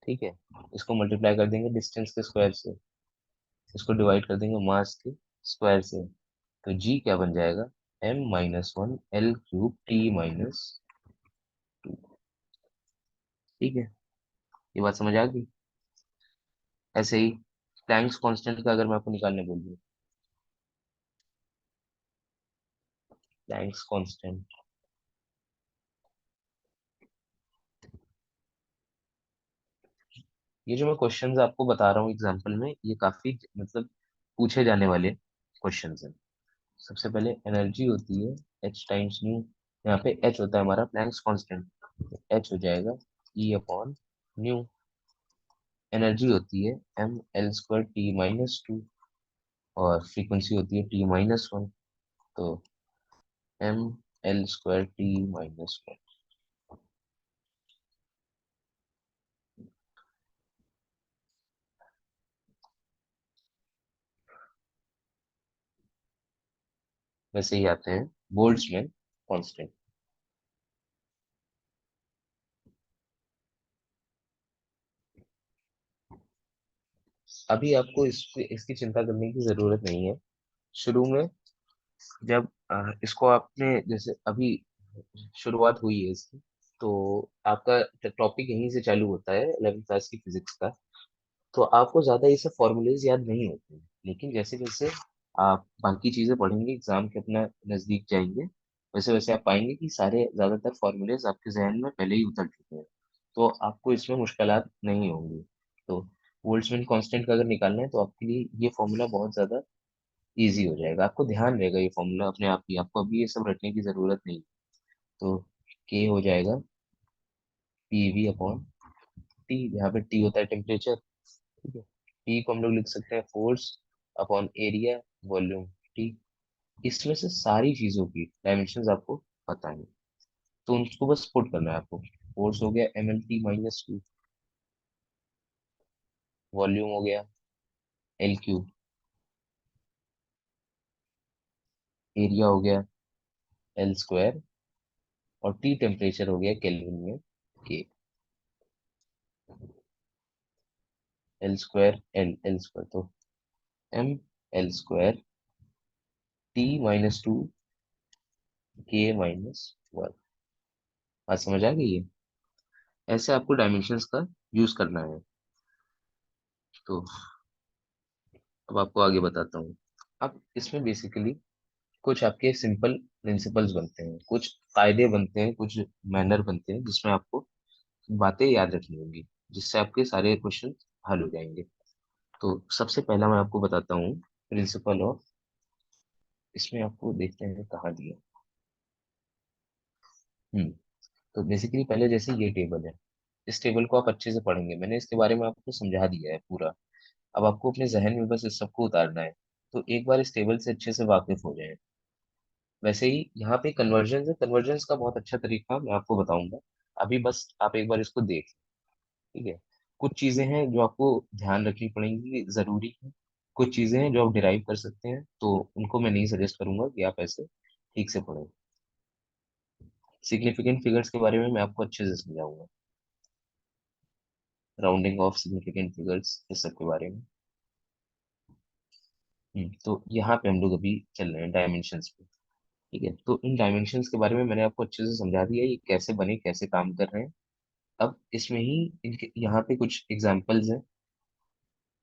ठीक है, इसको मल्टीप्लाई कर देंगे डिस्टेंस के स्क्वायर से, इसको डिवाइड कर देंगे मास के स्क्वायर से। तो जी क्या बन जाएगा? M minus one L cube T minus two. ठीक है, ये बात समझ आ गई? ऐसे ही प्लैंक्स कांस्टेंट का अगर मैं आपको निकालने बोल दूं, प्लैंक्स कांस्टेंट, ये जो मैं क्वेश्चंस आपको बता रहा हूँ एग्जांपल में, ये काफी मतलब पूछे जाने वाले क्वेश्चंस हैं। सबसे पहले एनर्जी होती है एच टाइम्स न्यू। यहाँ पे एच होता है हमारा प्लैंक्स कांस्टेंट, एच हो जाएगा ई अपॉन न्यू। एनर्जी होती है M L square T minus two, और फ्रीक्वेंसी होती है टी माइनस वन। तो M L square T minus one. वैसे ही आते हैं बोल्ट्जमैन कांस्टेंट। अभी आपको इसकी चिंता करने की जरूरत नहीं है। शुरू में जब इसको आपने, जैसे अभी शुरुआत हुई है इसकी, तो आपका टॉपिक यहीं से चालू होता है 11th क्लास की फिजिक्स का। तो आपको ज्यादा ये सब फॉर्मूलेज याद नहीं होते हैं, लेकिन जैसे जैसे आप बाकी चीजें पढ़ेंगे, एग्जाम के अपना नजदीक जाएंगे, वैसे वैसे आप पाएंगे कि सारे ज्यादातर फॉर्मूलेज आपके जहन में पहले ही उतर चुके हैं। तो आपको इसमें मुश्किलात नहीं होंगी। तो बोल्ट्जमैन कांस्टेंट का अगर निकालना है तो आपके लिए ये फॉर्मूला बहुत ज्यादा इजी हो जाएगा। आपको ध्यान रहेगा ये फॉर्मूला अपने आप ही, आपको अभी ये सब रटने की जरूरत नहीं। तो के हो जाएगा पी वी अपॉन टी, यहाँ पे टी होता है टेम्परेचर। ठीक है, टी को हम लोग लिख सकते हैं force upon area volume T. इसमें से सारी चीजों की डायमेंशन आपको पता है, तो उनको बस पुट करना है आपको। फोर्स हो गया M L T minus two, volume हो गया एल क्यूब, एरिया हो गया एल स्क्वायर, और टी टेम्परेचर हो गया केल्विन में K. L square L square, तो M L square T minus two K minus one. बात समझ आ गई है? ऐसे आपको डायमेंशंस का यूज करना है। तो अब आपको आगे बताता हूँ। अब इसमें बेसिकली कुछ आपके सिंपल प्रिंसिपल्स बनते हैं, कुछ कायदे बनते हैं, कुछ मैनर बनते हैं, जिसमें आपको बातें याद रखनी होंगी, जिससे आपके सारे क्वेश्चन हल हो जाएंगे। तो सबसे पहला मैं आपको बताता हूँ प्रिंसिपल ऑफ, इसमें आपको देखते हैं कहाँ दिया। हम्म तो बेसिकली पहले जैसे ये टेबल है, इस टेबल को आप अच्छे से पढ़ेंगे, मैंने इसके बारे में आपको समझा दिया है पूरा। अब आपको अपने जहन में बस इस सबको उतारना है। तो एक बार इस टेबल से अच्छे से वाकिफ हो जाए। वैसे ही यहाँ पे कन्वर्जन है, कन्वर्जेंस का बहुत अच्छा तरीका मैं आपको बताऊंगा। अभी बस आप एक बार इसको देख, ठीक है। कुछ चीजें हैं जो आपको ध्यान रखनी पड़ेंगी, जरूरी है। कुछ चीजें हैं जो आप डिराइव कर सकते हैं, तो उनको मैं नहीं सजेस्ट करूंगा कि आप ऐसे ठीक से पढ़ें। सिग्निफिकेंट फिगर्स के बारे में मैं आपको अच्छे से समझाऊंगा, राउंडिंग ऑफ सिग्निफिकेंट फिगर्स, इस सब के बारे में। तो यहाँ पे हम लोग अभी चल रहे हैं डायमेंशंस पे। ठीक है, तो इन डायमेंशंस के बारे में मैंने आपको अच्छे से समझा दिया, ये कैसे बने, कैसे काम कर रहे हैं। अब इसमें ही इनके यहाँ पे कुछ एग्जांपल्स हैं,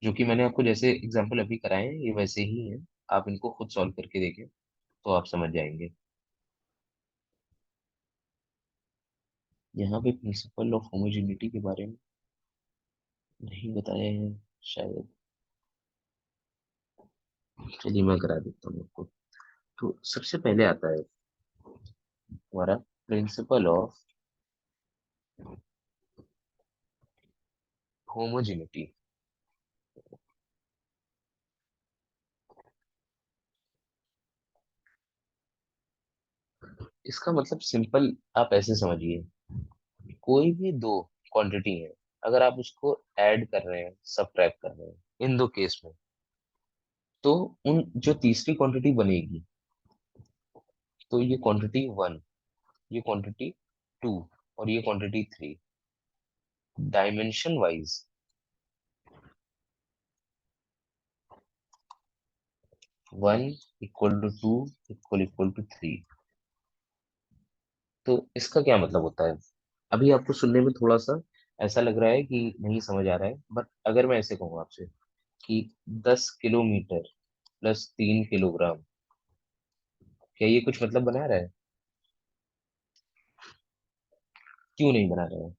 जो कि मैंने आपको जैसे एग्जांपल अभी कराए हैं ये वैसे ही हैं। आप इनको खुद सॉल्व करके देखें तो आप समझ जाएंगे। यहाँ पे प्रिंसिपल ऑफ होमोजेनिटी के बारे में नहीं बताया है शायद। चलिए मैं करा देता हूँ आपको। तो सबसे पहले आता है हमारा प्रिंसिपल ऑफ होमोजेनिटी। इसका मतलब सिंपल आप ऐसे समझिए, कोई भी दो क्वांटिटी है, अगर आप उसको ऐड कर रहे हैं, सब्ट्रैक्ट कर रहे हैं, इन दो केस में, तो उन जो तीसरी क्वांटिटी बनेगी, तो ये क्वांटिटी वन, ये क्वांटिटी टू, और ये quantity three, dimension wise one equal to two equal to three. तो इसका क्या मतलब होता है? अभी आपको सुनने में थोड़ा सा ऐसा लग रहा है कि नहीं समझ आ रहा है, बट अगर मैं ऐसे कहूँ आपसे कि 10 किलोमीटर प्लस 3 किलोग्राम, क्या ये कुछ मतलब बना रहा है? क्यों नहीं बना रहा है?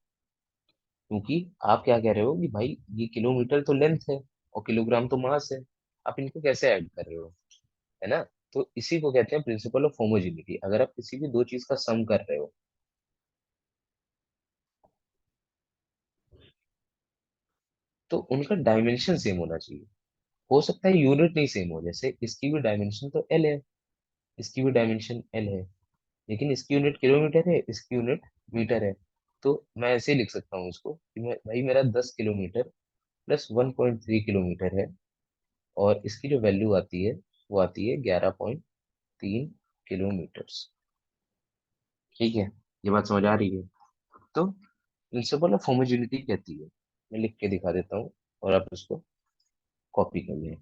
क्योंकि आप क्या कह रहे हो कि भाई ये किलोमीटर तो लेंथ है और किलोग्राम तो मास है, आप इनको कैसे ऐड कर रहे हो, है ना? तो इसी को कहते हैं प्रिंसिपल ऑफ होमोजेनिटी। अगर आप किसी भी दो चीज का सम कर रहे हो, तो उनका डायमेंशन सेम होना चाहिए। हो सकता है यूनिट नहीं सेम हो, जैसे इसकी भी डायमेंशन तो एल है, इसकी भी डायमेंशन एल है, लेकिन इसकी यूनिट किलोमीटर है, इसकी यूनिट मीटर है। तो मैं ऐसे ही लिख सकता हूँ इसको कि भाई मेरा 10 किलोमीटर प्लस 1.3 किलोमीटर है, और इसकी जो वैल्यू आती है वो आती है 11.3 किलोमीटर्स। ठीक है, ये बात समझ आ रही है? तो प्रिंसिपल ऑफ होमोजेनिटी कहती है, मैं लिख के दिखा देता हूँ और आप इसको कॉपी कर लें।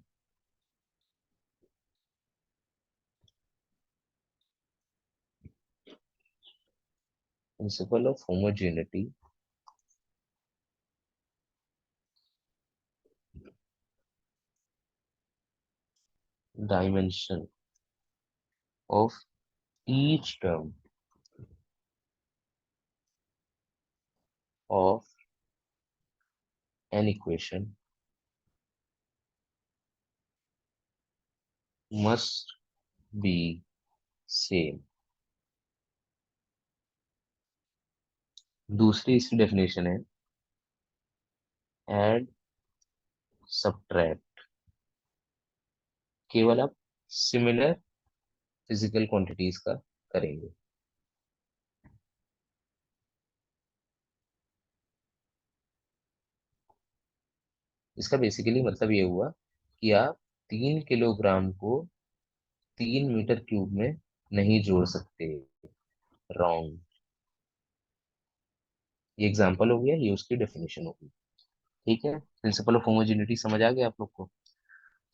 Principal of homogeneity, dimension of each term of an equation must be same। दूसरी इसकी डेफिनेशन है एड सब्ट्रैक्ट, केवल आप सिमिलर फिजिकल क्वांटिटीज का करेंगे। इसका बेसिकली मतलब ये हुआ कि आप 3 किलोग्राम को 3 मीटर क्यूब में नहीं जोड़ सकते। रॉन्ग। ये एग्जांपल हो गया, ये उसकी डेफिनेशन होगी। ठीक है, प्रिंसिपल ऑफ होमोजेनिटी समझ आ गया आप लोग को?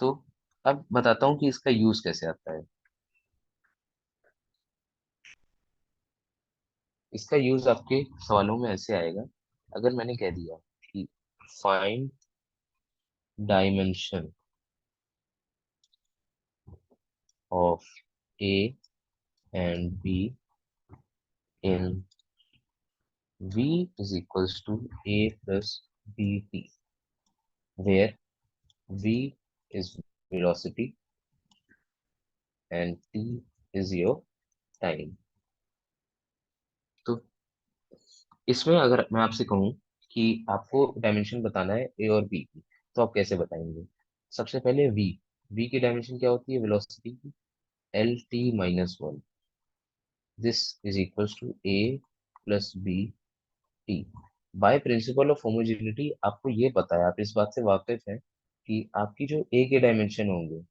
तो अब बताता हूँ कि इसका यूज कैसे आता है। इसका यूज आपके सवालों में ऐसे आएगा, अगर मैंने कह दिया कि find dimension of A and be in v is equals to a plus bt, where v is velocity and t is your time. तो इसमें अगर मैं आपसे कहूँ कि आपको डायमेंशन बताना है ए और बी की, तो आप कैसे बताएंगे? सबसे पहले वी, वी की डायमेंशन क्या होती है वेलोसिटी की? L T minus one. This is equals to A plus B T. By principle of homogeneity आपको ये पता है, आप इस बात से वाकिफ हैं कि आपकी जो ए के डायमेंशन होंगे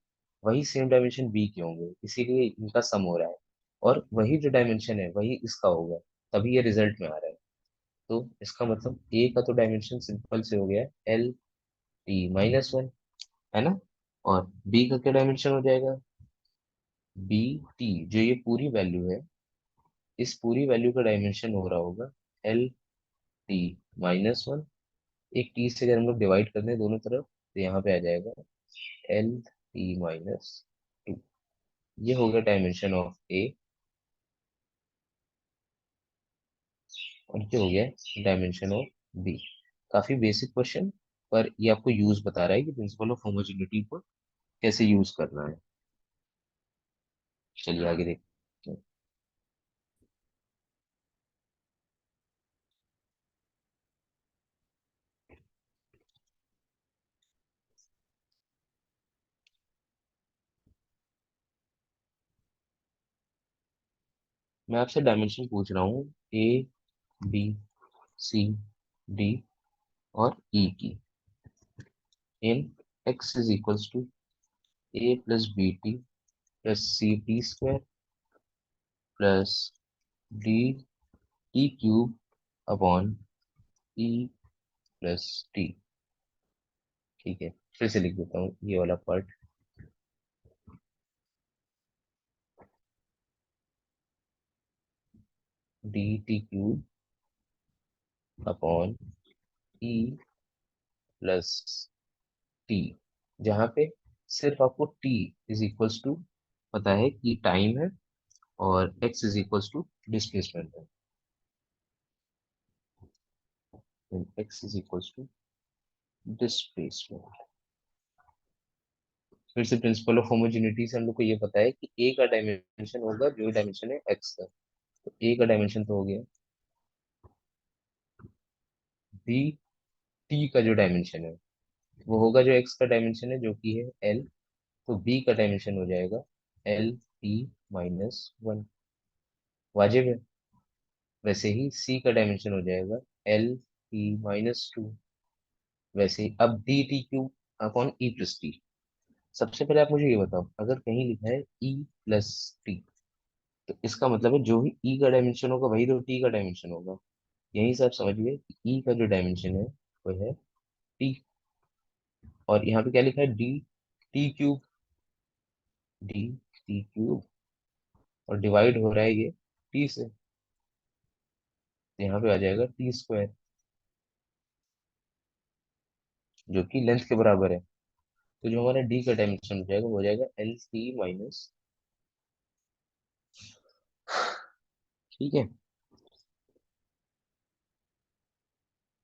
वही सेम डायमेंशन बी के होंगे, इसीलिए इनका सम हो रहा है। और वही जो डायमेंशन है वही इसका होगा, तभी ये रिजल्ट में आ रहा है। तो इसका मतलब ए का तो डायमेंशन सिंपल से हो गया एल टी माइनस वन, है ना? और बी का क्या डायमेंशन हो जाएगा? बी टी, जो ये पूरी वैल्यू है, इस पूरी वैल्यू का डायमेंशन हो रहा होगा एल टी माइनस वन। एक टी से अगर हम लोग डिवाइड कर दें दोनों तरफ तो यहाँ पे आ जाएगा एल टी माइनस टू। ये हो गया डायमेंशन ऑफ ए, और ये हो गया डायमेंशन ऑफ बी। काफी बेसिक क्वेश्चन, पर ये आपको यूज बता रहा है कि प्रिंसिपल ऑफ होमोजेनिटी को कैसे यूज करना है। चलिए आगे देखते हैं। मैं आपसे डायमेंशन पूछ रहा हूँ ए बी सी डी और ई की, in x is equals to A plus B T plus C T square plus D T cube upon E plus T. ठीक है, फिर से लिख देता हूँ ये वाला part. D T cube upon E plus T, जहाँ पे सिर्फ आपको टी इज इक्वल्स टू पता है कि टाइम है, और x is equals to displacement है। X is equals to displacement. फिर से प्रिंसिपल ऑफ होमोजेनिटी से हम लोग को ये पता है कि ए का डायमेंशन होगा जो डायमेंशन है एक्स का। तो ए का डायमेंशन तो हो गया, बी टी का जो डायमेंशन है वो होगा जो एक्स का डायमेंशन है जो कि है एल। तो बी का डायमेंशन हो जाएगा एल टी माइनस वन। वाजिब है। वैसे ही सी का डायमेंशन हो जाएगा एल टी माइनस टू। वैसे ही अब D T Q upon E plus T. सबसे पहले आप मुझे ये बताओ, अगर कहीं लिखा है ई प्लस टी, तो इसका मतलब है जो भी ई का डायमेंशन होगा वही तो टी का डायमेंशन होगा। यहीं से आप समझिए कि ई का जो डायमेंशन है वो है टी। और यहाँ पे क्या लिखा है? D T cube, D T cube, और डिवाइड हो रहा है ये टी से, तो यहाँ पे आ जाएगा टी स्क्वायर, जो कि लेंथ के बराबर है। तो जो हमारा डी का डायमेंशन हो जाएगा वो हो जाएगा एल टी माइनस। ठीक है,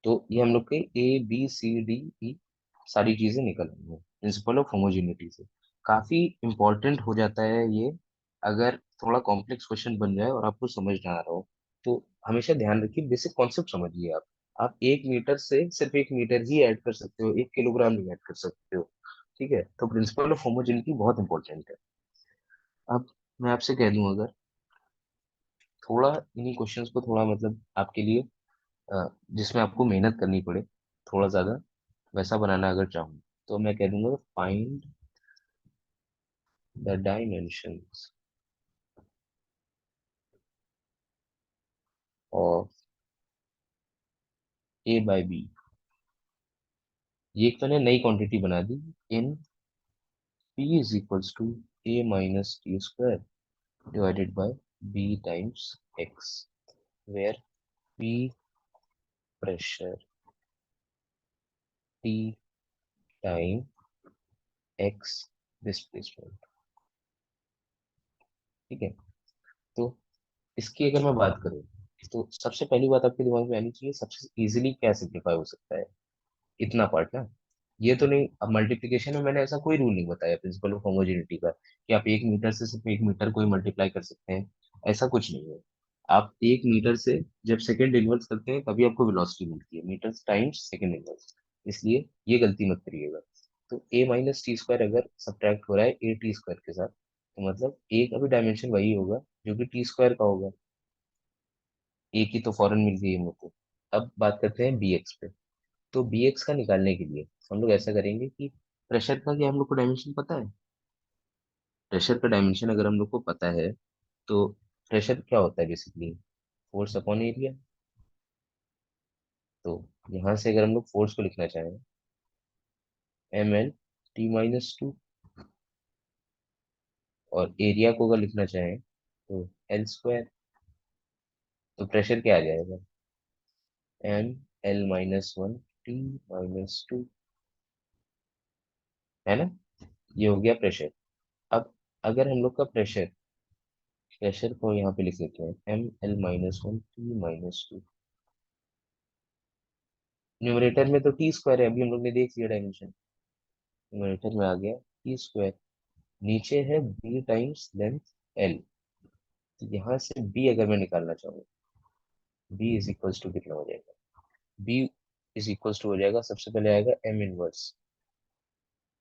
तो ये हम लोग के A B C D E सारी चीजें निकल आई हैं प्रिंसिपल ऑफ होमोजेनिटी से। काफी इंपॉर्टेंट हो जाता है ये अगर थोड़ा कॉम्प्लेक्स क्वेश्चन बन जाए और आपको समझ ना आ रहा हो। तो हमेशा ध्यान रखिए, बेसिक कॉन्सेप्ट समझिए आप 1 मीटर से सिर्फ 1 मीटर ही ऐड कर सकते हो, 1 किलोग्राम नहीं ऐड कर सकते हो। ठीक है, तो प्रिंसिपल ऑफ होमोजेनिटी बहुत इंपॉर्टेंट है। अब मैं आपसे कह दूं, अगर थोड़ा इन्हीं क्वेश्चंस को थोड़ा मतलब आपके लिए जिसमें आपको मेहनत करनी पड़े थोड़ा ज्यादा, वैसा बनाना अगर चाहूँ, तो मैं कह दूंगा find the dimensions of A by B. ये एक मैंने नई क्वांटिटी बना दी, in P is equals to A minus T square divided by B times x, where P pressure, T time, x displacement. ठीक है, तो इसकी अगर मैं बात करूँ तो सबसे पहली बात आपके दिमाग में आनी चाहिए, सबसे इजीली क्या सिंप्लीफाई हो सकता है, इतना पार्ट ना। ये तो नहीं, अब मल्टीप्लीकेशन में मैंने ऐसा कोई रूल नहीं बताया प्रिंसिपल ऑफ होमोजेनिटी का कि आप 1 मीटर से सिर्फ 1 मीटर को ही मल्टीप्लाई कर सकते हैं, ऐसा कुछ नहीं है। आप 1 मीटर से जब सेकंड इनवर्स करते हैं तभी आपको वेलोसिटी मिलती है, मीटर टाइम्स सेकंड इनवर्स, इसलिए ये गलती मत करिएगा। तो ए माइनस टी स्क्वायर अगर सब्ट्रैक्ट हो रहा है ए टी स्क्वायर के साथ, तो मतलब ए का भी डायमेंशन वही होगा जो कि टी स्क्वायर का होगा। ए की तो फॉरन मिल गई हम लोग को। अब बात करते हैं बी एक्स पे। तो बी एक्स का निकालने के लिए हम लोग ऐसा करेंगे कि प्रेशर का क्या हम लोग को डायमेंशन पता है। प्रेशर का डायमेंशन अगर हम लोग को पता है, तो प्रेशर क्या होता है बेसिकली, फोर्स अपॉन एरिया। तो यहाँ से अगर हम लोग फोर्स को लिखना चाहें, M L T minus two, और एरिया को अगर लिखना चाहें तो एल स्क्वायर, तो प्रेशर क्या आ जाएगा, M L minus one T minus two, है ना। ये हो गया प्रेशर। अब अगर हम लोग का प्रेशर, प्रेशर को यहाँ पे लिख लेते हैं M L minus one T minus two, numerator में तो टी स्क्वायर है, अभी हम लोग ने देख लिया डायमेंशन, न्यूमरेटर में आ गया टी स्क्वायर, नीचे है बी टाइम्स लेंथ एल। तो यहाँ से बी अगर मैं निकालना चाहूँ, बी इज इक्वल्स टू कितना हो जाएगा, बी इज इक्वल्स टू हो जाएगा, सबसे पहले आएगा एम इनवर्स,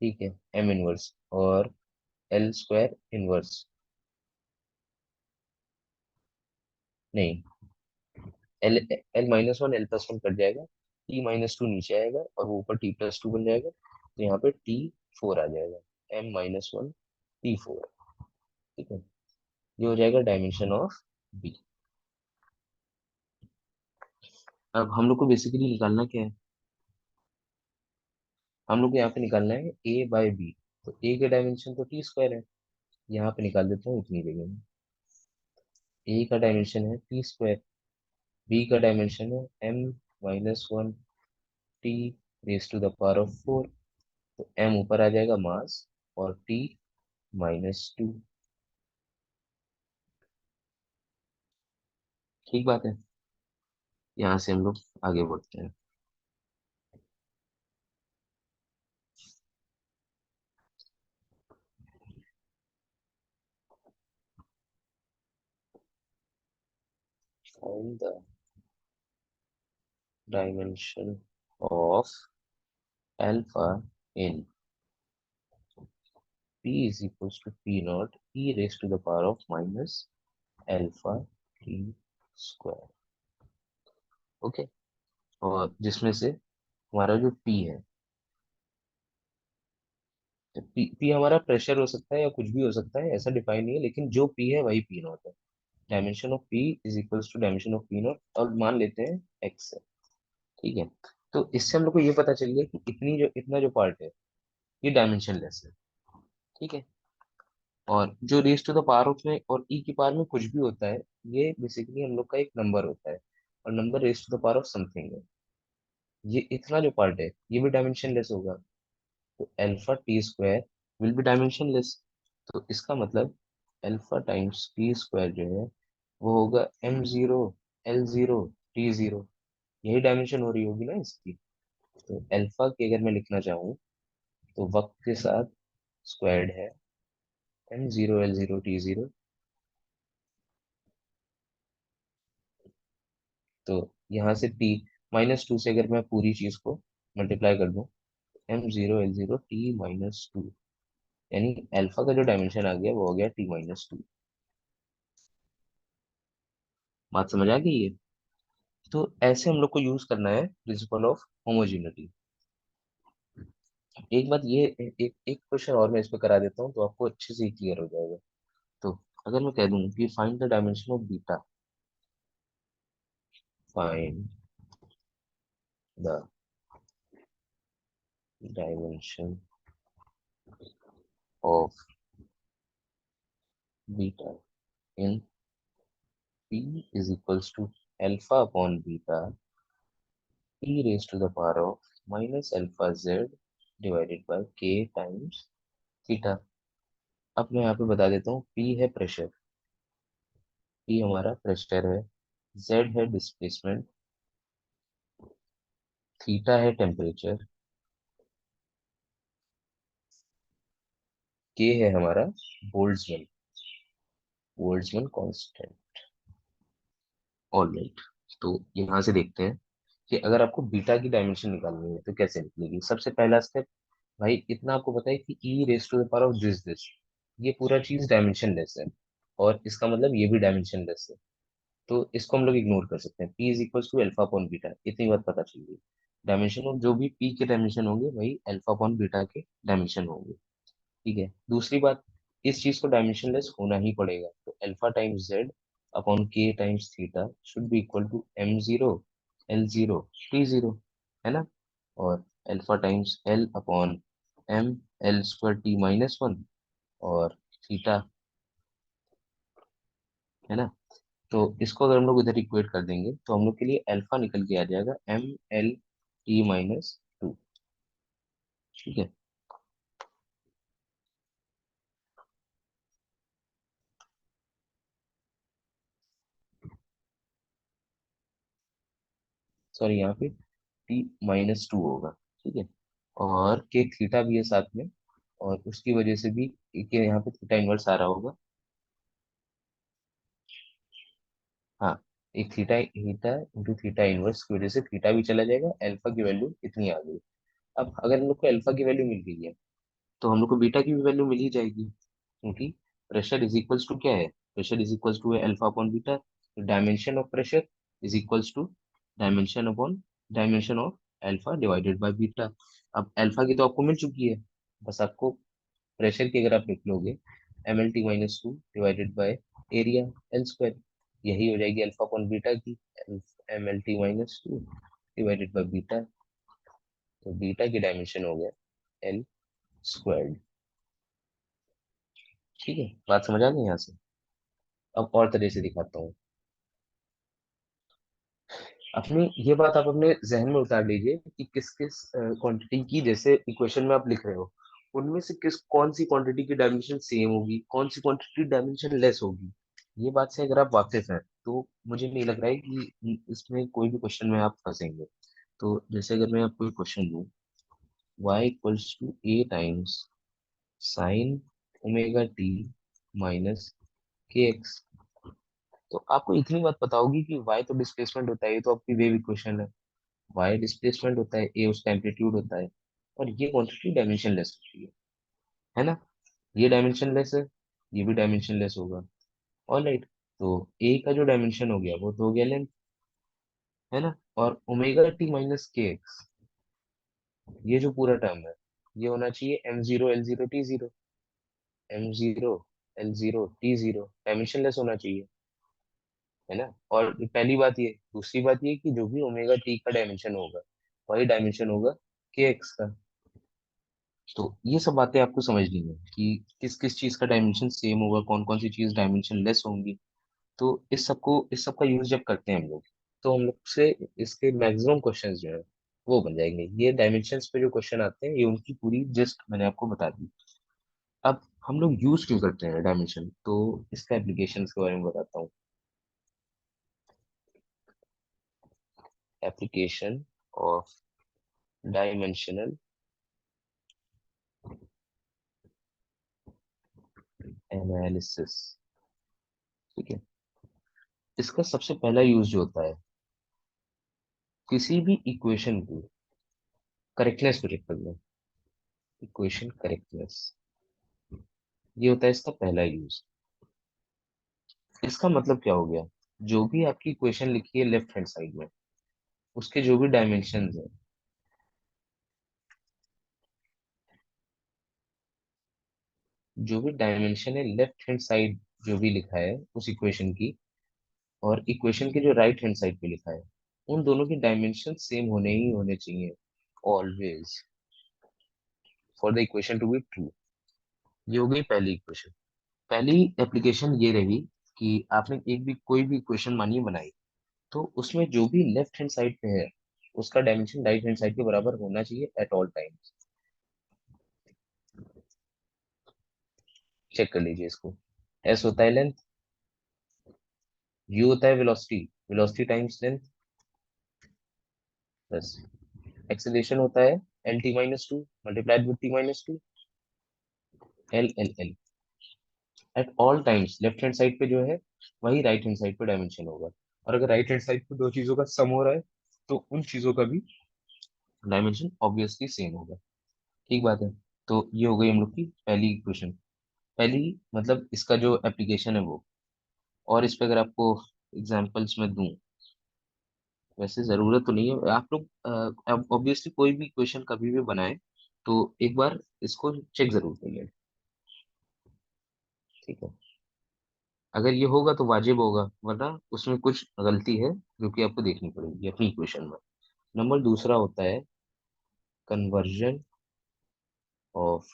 ठीक है, एम इनवर्स और एल स्क्वायर इनवर्स, नहीं, L L minus one L plus one cut जाएगा, टी माइनस टू नीचे आएगा और वो ऊपर टी प्लस टू बन जाएगा, तो यहाँ पे टी फोर आ जाएगा, M minus one T four, ठीक है। ये हो जाएगा डायमेंशन ऑफ बी। अब हम लोग को बेसिकली निकालना क्या है, हम लोग को यहाँ पे निकालना है ए बाय बी। तो ए का डायमेंशन तो टी स्क्वायर है, यहाँ पे निकाल देता हूँ इतनी जगह में। ए का डायमेंशन है टी स्क्वायर, बी का डायमेंशन है M minus one T raise to the power of four. तो एम ऊपर आ जाएगा मास, और टी माइनस टू, ठीक बात है। यहाँ से हम लोग आगे बढ़ते हैं। Find the dimension of alpha in p is equals to p naught e raised to the power of minus alpha t square, okay. और जिसमें से हमारा जो p है, तो p हमारा प्रेशर हो सकता है या कुछ भी हो सकता है, ऐसा डिफाइन नहीं है, लेकिन जो p है वही p नॉट है। Dimension of p is equals to dimension of p naught, और मान लेते हैं x है, ठीक है। तो इससे हम लोग को ये पता चल गया कि इतना जो पार्ट है ये डायमेंशन लेस है, ठीक है। और जो raise to the power of में और ई की पावर में कुछ भी होता है, ये बेसिकली हम लोग का एक नंबर होता है, और number raise to the power of something है। ये इतना जो पार्ट है ये भी डायमेंशन लेस होगा, तो alpha T square will be dimension less. तो इसका मतलब अल्फा टाइम्स टी स्क्वायर जो है वो होगा M zero L zero T zero, यही डायमेंशन हो रही होगी ना इसकी। तो अल्फा की अगर मैं लिखना चाहूँ, तो वक्त के साथ स्क्वायर्ड है M zero L zero T zero. तो यहाँ से टी माइनस टू से अगर मैं पूरी चीज को मल्टीप्लाई कर दूं, M zero L zero T minus two, यानी अल्फा का जो डायमेंशन आ गया वो हो गया टी माइनस टू। बात समझ आ गई है। तो ऐसे हम लोग को यूज करना है प्रिंसिपल ऑफ होमोजेनिटी। एक बात ये, एक एक क्वेश्चन और मैं इस पे करा देता हूँ तो आपको अच्छे से क्लियर हो जाएगा। तो अगर मैं कह दूं कि find the dimension of beta, find the dimension of beta in p is equals to alpha upon beta e raised to the power of minus alpha z divided by k times theta। अब मैं यहाँ पे बता देता हूँ p है pressure, p हमारा pressure है, जेड है डिस्प्लेसमेंट, थीटा है टेम्परेचर, के है हमारा बोल्ट्जमैन, बोल्ट्जमैन कांस्टेंट। ऑलराइट, तो यहाँ से देखते हैं कि अगर आपको बीटा की डायमेंशन निकालनी है तो कैसे निकलेगी। सबसे पहला स्टेप, भाई इतना आपको पता है कि e raise to the power of this ये पूरा चीज डायमेंशन लेस है, और इसका मतलब ये भी डायमेंशन लेस है। तो इसको हम लोग इग्नोर कर सकते हैं। P is equal to alpha upon beta, इतनी बात पता चल गई। डायमेंशन ऑफ जो भी P के डायमेंशन होंगे वही अल्फा अपॉन बीटा के डायमेंशन होंगे। ठीक है, दूसरी बात, इस चीज को डायमेंशनलेस होना ही पड़ेगा, तो alpha times Z upon K times theta should be equal to m0 l0 t0, है ना। और alpha times l upon m l square t minus one, और थीटा, है ना। तो इसको अगर हम लोग इधर इक्वेट कर देंगे तो हम लोग के लिए अल्फा निकल के आ जाएगा m l t माइनस 2। ठीक है, सॉरी यहाँ पे t-2 होगा। ठीक है, और के थीटा भी है साथ में, और उसकी वजह से भी के यहाँ पे थीटा इनवर्स आ रहा होगा। हाँ, एक theta theta into theta inverse की वजह से थीटा भी चला जाएगा, अल्फा की वैल्यू इतनी आ गई। अब अगर हम लोग को अल्फा की वैल्यू मिल गई है तो हम लोग को बीटा की भी वैल्यू मिल ही जाएगी, क्योंकि प्रेशर इज इक्वल्स टू क्या है, pressure is equals to alpha upon beta. Dimension of pressure is equals to dimension upon dimension of alpha divided by beta. अब अल्फा की तो आपको मिल चुकी है, बस आपको प्रेशर की अगर आप लिख लोगे mlt-2 divided by area L square, यही हो जाएगी अल्फा अपॉन बीटा की, mlt-2 डिवाइडेड बाय बीटा। तो बीटा की डायमेंशन हो गया एल स्क्वायर्ड। ठीक है, बात समझ आ गई यहाँ से। अब और तरह से दिखाता हूँ। अपनी ये बात आप अपने जहन में उतार लीजिए कि किस किस क्वांटिटी की, जैसे इक्वेशन में आप लिख रहे हो, उनमें से किस कौन सी क्वांटिटी की डायमेंशन सेम होगी, कौन सी क्वांटिटी डायमेंशन लेस होगी। ये बात से अगर आप वाकिफ हैं तो मुझे नहीं लग रहा है कि इसमें कोई भी क्वेश्चन में आप फंसेंगे। तो जैसे अगर मैं आपको एक क्वेश्चन दूं, y equals to a times sine omega T minus K X, तो आपको इतनी बात पता होगी कि y तो डिस्प्लेसमेंट होता है, ये तो आपकी वेव इक्वेशन है। वाई डिस्प्लेसमेंट होता है, ए उसका एम्पलीट्यूड होता है, और ये क्वांटिटी डायमेंशन लेस होती है ना। ये डायमेंशन लेस है, ये भी डायमेंशन लेस होगा। ऑलराइट, तो ए का जो डायमेंशन हो गया वो तो हो गया लेंथ, है ना। और omega T minus K x, ये जो पूरा टर्म है ये होना चाहिए m0 l0 t0, m0 l0 t0, dimension less होना चाहिए, है ना। और पहली बात ये, दूसरी बात ये कि जो भी ओमेगा टी का डायमेंशन होगा वही डायमेंशन होगा के एक्स का। तो ये सब बातें आपको समझनी है कि किस किस चीज का डायमेंशन सेम होगा, कौन कौन सी चीज डायमेंशन लेस होंगी। तो इस सब का यूज जब करते हैं हम लोग, तो हम लोग से इसके मैक्सिमम क्वेश्चंस जो है वो बन जाएंगे। ये डायमेंशंस पे जो क्वेश्चन आते हैं ये उनकी पूरी जस्ट मैंने आपको बता दी। अब हम लोग यूज क्यों करते हैं डायमेंशन, तो इसका एप्लीकेशंस के बारे में बताता हूँ। Application of dimensional analysis. ठीक है, इसका सबसे पहला यूज जो होता है, किसी भी इक्वेशन की करेक्टनेस को चेक करना। इक्वेशन करेक्टनेस, ये होता है इसका पहला यूज। इसका मतलब क्या हो गया, जो भी आपकी इक्वेशन लिखी है लेफ्ट हैंड साइड में, उसके जो भी डायमेंशन है, जो भी डायमेंशन है लेफ्ट हैंड साइड जो भी लिखा है उस इक्वेशन की, और इक्वेशन के जो राइट हैंड साइड पे लिखा है, उन दोनों की डायमेंशन सेम होने ही होने चाहिए always, for the equation to be true. ये हो गई पहली इक्वेशन। पहली एप्लीकेशन ये रही कि आपने एक भी कोई भी इक्वेशन मानिए बनाई, तो उसमें जो भी लेफ्ट हैंड साइड पे है उसका डायमेंशन राइट हैंड साइड के बराबर होना चाहिए एट ऑल टाइम्स। चेक कर लीजिए इसको। एस होता है लेंथ, यू होता है velocity, velocity times length plus acceleration होता है L T minus two multiplied with T minus to, L L L. At all times left hand side पे जो है वही राइट हैंड साइड पे डायमेंशन होगा, और अगर राइट हैंड साइड पे दो चीजों का सम हो रहा है तो उन चीजों का भी डायमेंशन ऑब्वियसली सेम होगा। ठीक बात है। तो ये हो गई हम लोग की पहली इक्वेशन। पहली मतलब इसका जो एप्लीकेशन है वो, और इस पे अगर आपको एग्जांपल्स में दूं, वैसे जरूरत तो नहीं है, आप लोग ऑब्वियसली कोई भी इक्वेशन कभी भी बनाए तो एक बार इसको चेक जरूर करिए। ठीक है, अगर ये होगा तो वाजिब होगा, वरना उसमें कुछ गलती है जो कि आपको देखनी पड़ेगी अपनी इक्वेशन में। नंबर दूसरा होता है कन्वर्जन ऑफ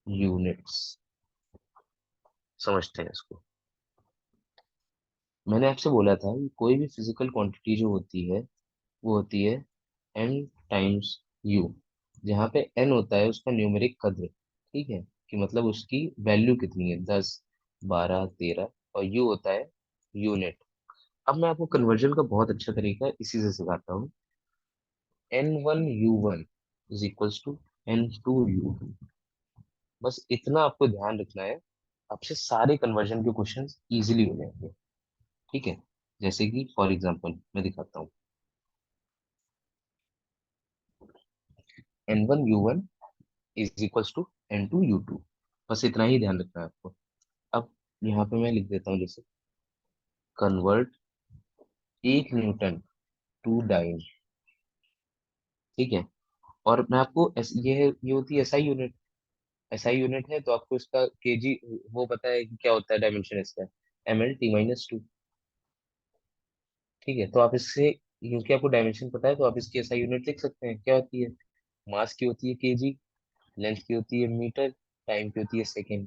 यूनिट्स। समझते हैं इसको। मैंने आपसे बोला था कि कोई भी फिजिकल क्वांटिटी जो होती है वो होती है एन टाइम्स यू, जहाँ पे एन होता है उसका न्यूमेरिक कद्र। ठीक है, कि मतलब उसकी वैल्यू कितनी है, 10, 12, 13, और यू होता है यूनिट। अब मैं आपको कन्वर्जन का बहुत अच्छा तरीका इसी से सिखाता हूँ। n1 u1 is equals to n2 u2। बस इतना आपको ध्यान रखना है, आपसे सारे कन्वर्जन के क्वेश्चन इजीली हो जाएंगे। ठीक है, जैसे कि फॉर एग्जांपल मैं दिखाता हूँ, n1 u1 is equals to n2 u2। बस इतना ही ध्यान रखना है आपको। अब यहाँ पे मैं लिख देता हूँ जैसे कन्वर्ट 1 न्यूटन टू डाइन। ठीक है, और मैं आपको ये होती है एसआई यूनिट। एसआई यूनिट है तो आपको इसका केजी वो पता है कि क्या होता है डायमेंशन इसका, ml t-2। ठीक है, तो आप इससे, क्योंकि आपको डायमेंशन पता है तो आप इसकी एसआई यूनिट लिख सकते हैं, क्या होती है, मास की होती है केजी, लेंथ की होती है मीटर, टाइम की होती है सेकेंड,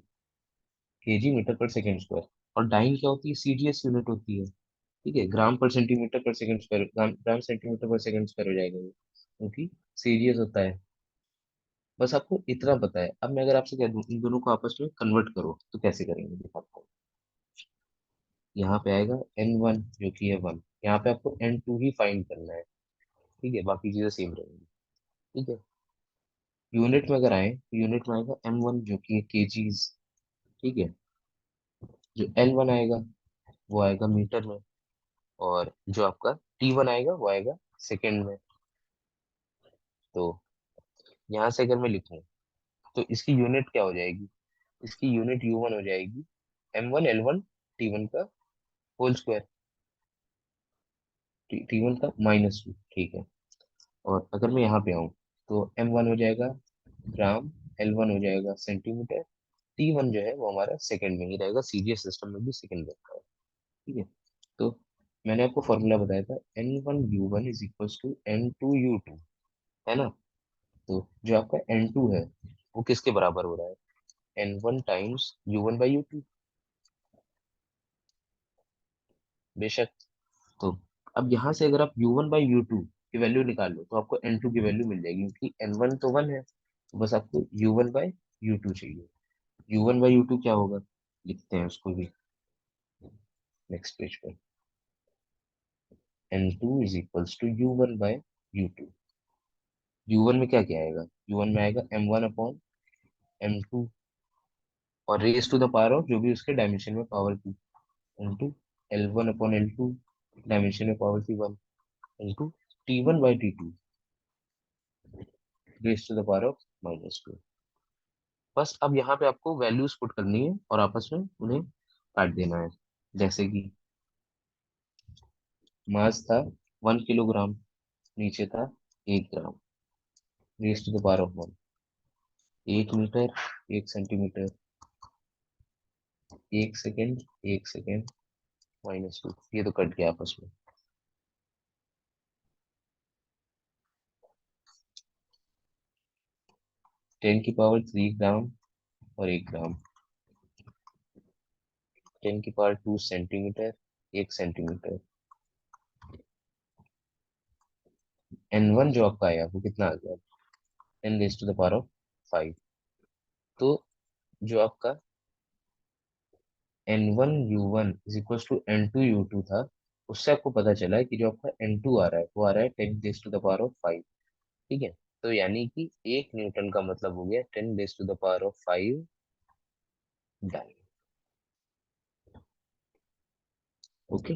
केजी मीटर पर सेकेंड स्क्वायर। और डाइन क्या होती है, सीजीएस यूनिट होती है। ठीक है, ग्राम पर सेंटीमीटर पर सेकंड स्क्वायर, ग्राम सेंटीमीटर पर सेकंड स्क्वायर हो जाएगा वो, क्योंकि सीरीज होता है। बस आपको इतना पता है। अब मैं अगर आपसे कह दूं इन दोनों को आपस में कन्वर्ट करो तो कैसे करेंगे देखो आपको। यहाँ पे आएगा n1 जो कि है 1, यहाँ पे आपको n2 ही फाइंड करना है। ठीक है, बाकी चीजें सेम रहेंगी। ठीक है, यूनिट में अगर आए तो यूनिट में आएगा m1 जो कि है केजीज। ठीक है, जो l1 आएगा वो आएगा मीटर में, और जो आपका t1 आएगा वो आएगा सेकेंड में। तो यहाँ से अगर मैं लिखूं तो इसकी यूनिट क्या हो जाएगी, इसकी यूनिट u1 हो जाएगी m1 l1 t1 का होल स्क्वायर, t1 का -2। ठीक है, और अगर मैं यहाँ पे आऊँ तो m1 हो जाएगा ग्राम, l1 हो जाएगा सेंटीमीटर, t1 जो है वो हमारा सेकंड में ही रहेगा, सीजीएस सिस्टम में भी सेकंड रहता है। ठीक है, तो मैंने आपको फॉर्मूला बताया था n1 u1 is equals to n2 u2, है ना। तो जो आपका n2 है वो किसके बराबर हो रहा है, n1 टाइम्स u1/u2। बेशक। तो अब यहाँ से अगर आप u1/u2 की वैल्यू निकाल लो तो आपको n2 की वैल्यू मिल जाएगी, क्योंकि n1 तो 1 है, तो बस आपको u1/u2 चाहिए। u1/u2 क्या होगा, लिखते हैं उसको भी नेक्स्ट पेज पर। n2 is equals to u1/u2। u1 में क्या क्या आएगा, u1 में आएगा m1/m2, और raise to the power of जो भी उसके डायमेंशन में पावर की, इंटू l1/l2 डायमेंशन में पावर की 1, into t1/t2 raise to the power of -2। बस अब यहाँ पे आपको वैल्यूज पुट करनी है और आपस में उन्हें काट देना है। जैसे कि मास था 1 किलोग्राम, नीचे था 1 gram, raise to the power of 1, 1 metre, 1 centimetre, 1 second, 1 second, -2, ये तो कट गया आपस में। 10⁻³ ग्राम और 1 ग्राम, 10⁻² सेंटीमीटर, 1 सेंटीमीटर। n1 जो आपका आया वो कितना आ गया, 10⁻⁵। तो जो आपका n1 u1 is equal to n2 u2 था, उससे आपको पता चला है कि जो आपका N2 आ रहा है वो आ रहा है 10 raise to the power of 5। ठीक है, तो यानी कि 1 न्यूटन का मतलब हो गया 10 raise to the power of 5 dyne. Okay,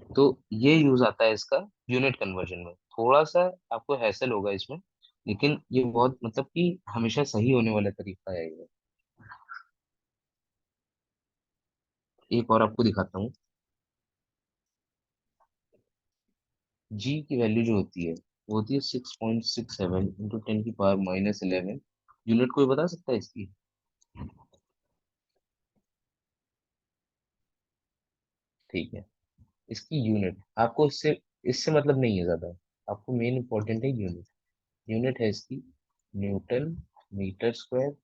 तो ये यूज आता है इसका यूनिट कन्वर्जन में। थोड़ा सा आपको हैसल होगा इसमें, लेकिन ये बहुत मतलब कि हमेशा सही होने वाला तरीका है ये। एक और आपको दिखाता हूँ। जी की वैल्यू जो होती है वो होती है 6.67 × 10⁻⁻11। यूनिट कोई बता सकता है इसकी? ठीक है, इसकी यूनिट आपको इससे इससे मतलब नहीं है ज्यादा, आपको मेन इंपॉर्टेंट है यूनिट। यूनिट है इसकी newton metre square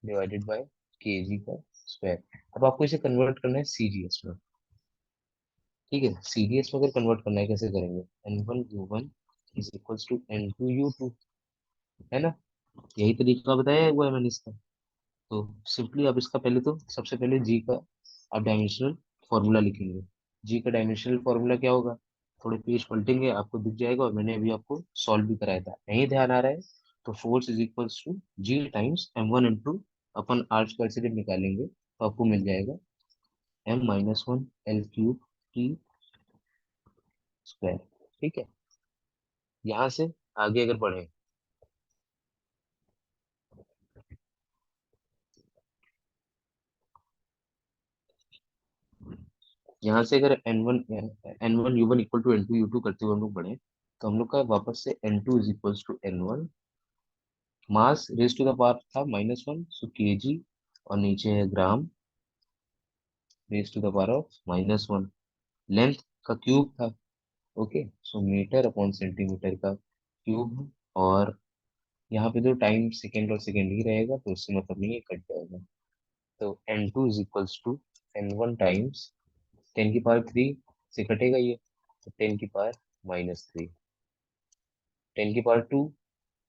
divided by KG का स्क्वायर। अब आपको इसे कन्वर्ट करना है सीजीएस में। ठीक है, सीजीएस में अगर कन्वर्ट करना है कैसे करेंगे? N1 U1 = N2 U2, है ना? यही तरीका बताया हुआ है मैंने इसका। तो सिंपली आप इसका पहले तो सबसे पहले जी का आप डायमेंशनल फॉर्मूला लिखेंगे। जी का डायमेंशनल फॉर्मूला क्या होगा? थोड़े पेज पलटेंगे आपको दिख जाएगा, और मैंने अभी आपको सॉल्व भी कराया था, नहीं ध्यान आ रहा है? तो force is equals to G times M1 × upon R square से जब निकालेंगे तो आपको मिल जाएगा M-1 L³ स्क्वायर। ठीक है, यहाँ से आगे अगर बढ़े, यहाँ से अगर N1 U1 = N2 U2 करते हुए हम लोग बढ़े, तो हम लोग का वापस से N2 = N1। Mass raise to the power था -1, सो केजी, और नीचे है gram raise to the power of -1। Length का क्यूब था। Okay, so metre upon centimetre का क्यूब। और यहाँ पे तो टाइम सेकेंड और सेकेंड ही रहेगा, तो उससे मतलब नहीं है, कट जाएगा। तो N2 = N1 टाइम्स 10⁻³ से कटेगा ये, तो 10⁻⁻3। 10⁻²,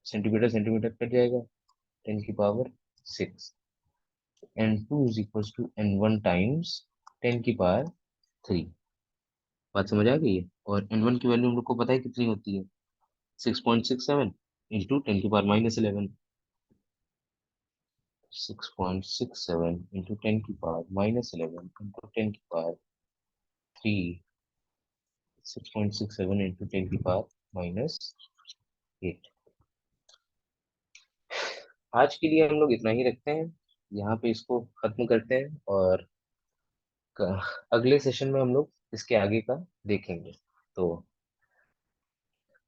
सेंटीमीटर सेंटीमीटर कट जाएगा, 10⁻⁶। N2 = N1 टाइम्स 10⁻³ बात समझ आ गई है? और N1 की वैल्यू हम लोग को पता है कितनी होती है? 6.67 × 10⁻⁻11। 6.67 × 10⁻⁻11 × 10⁻³ 6.67 × 10⁻⁻8। आज के लिए हम लोग इतना ही रखते हैं, यहाँ पे इसको खत्म करते हैं, और अगले सेशन में हम लोग इसके आगे का देखेंगे। तो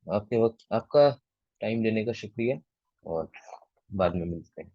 आपके वक्त आपका टाइम देने का शुक्रिया, और बाद में मिलते हैं।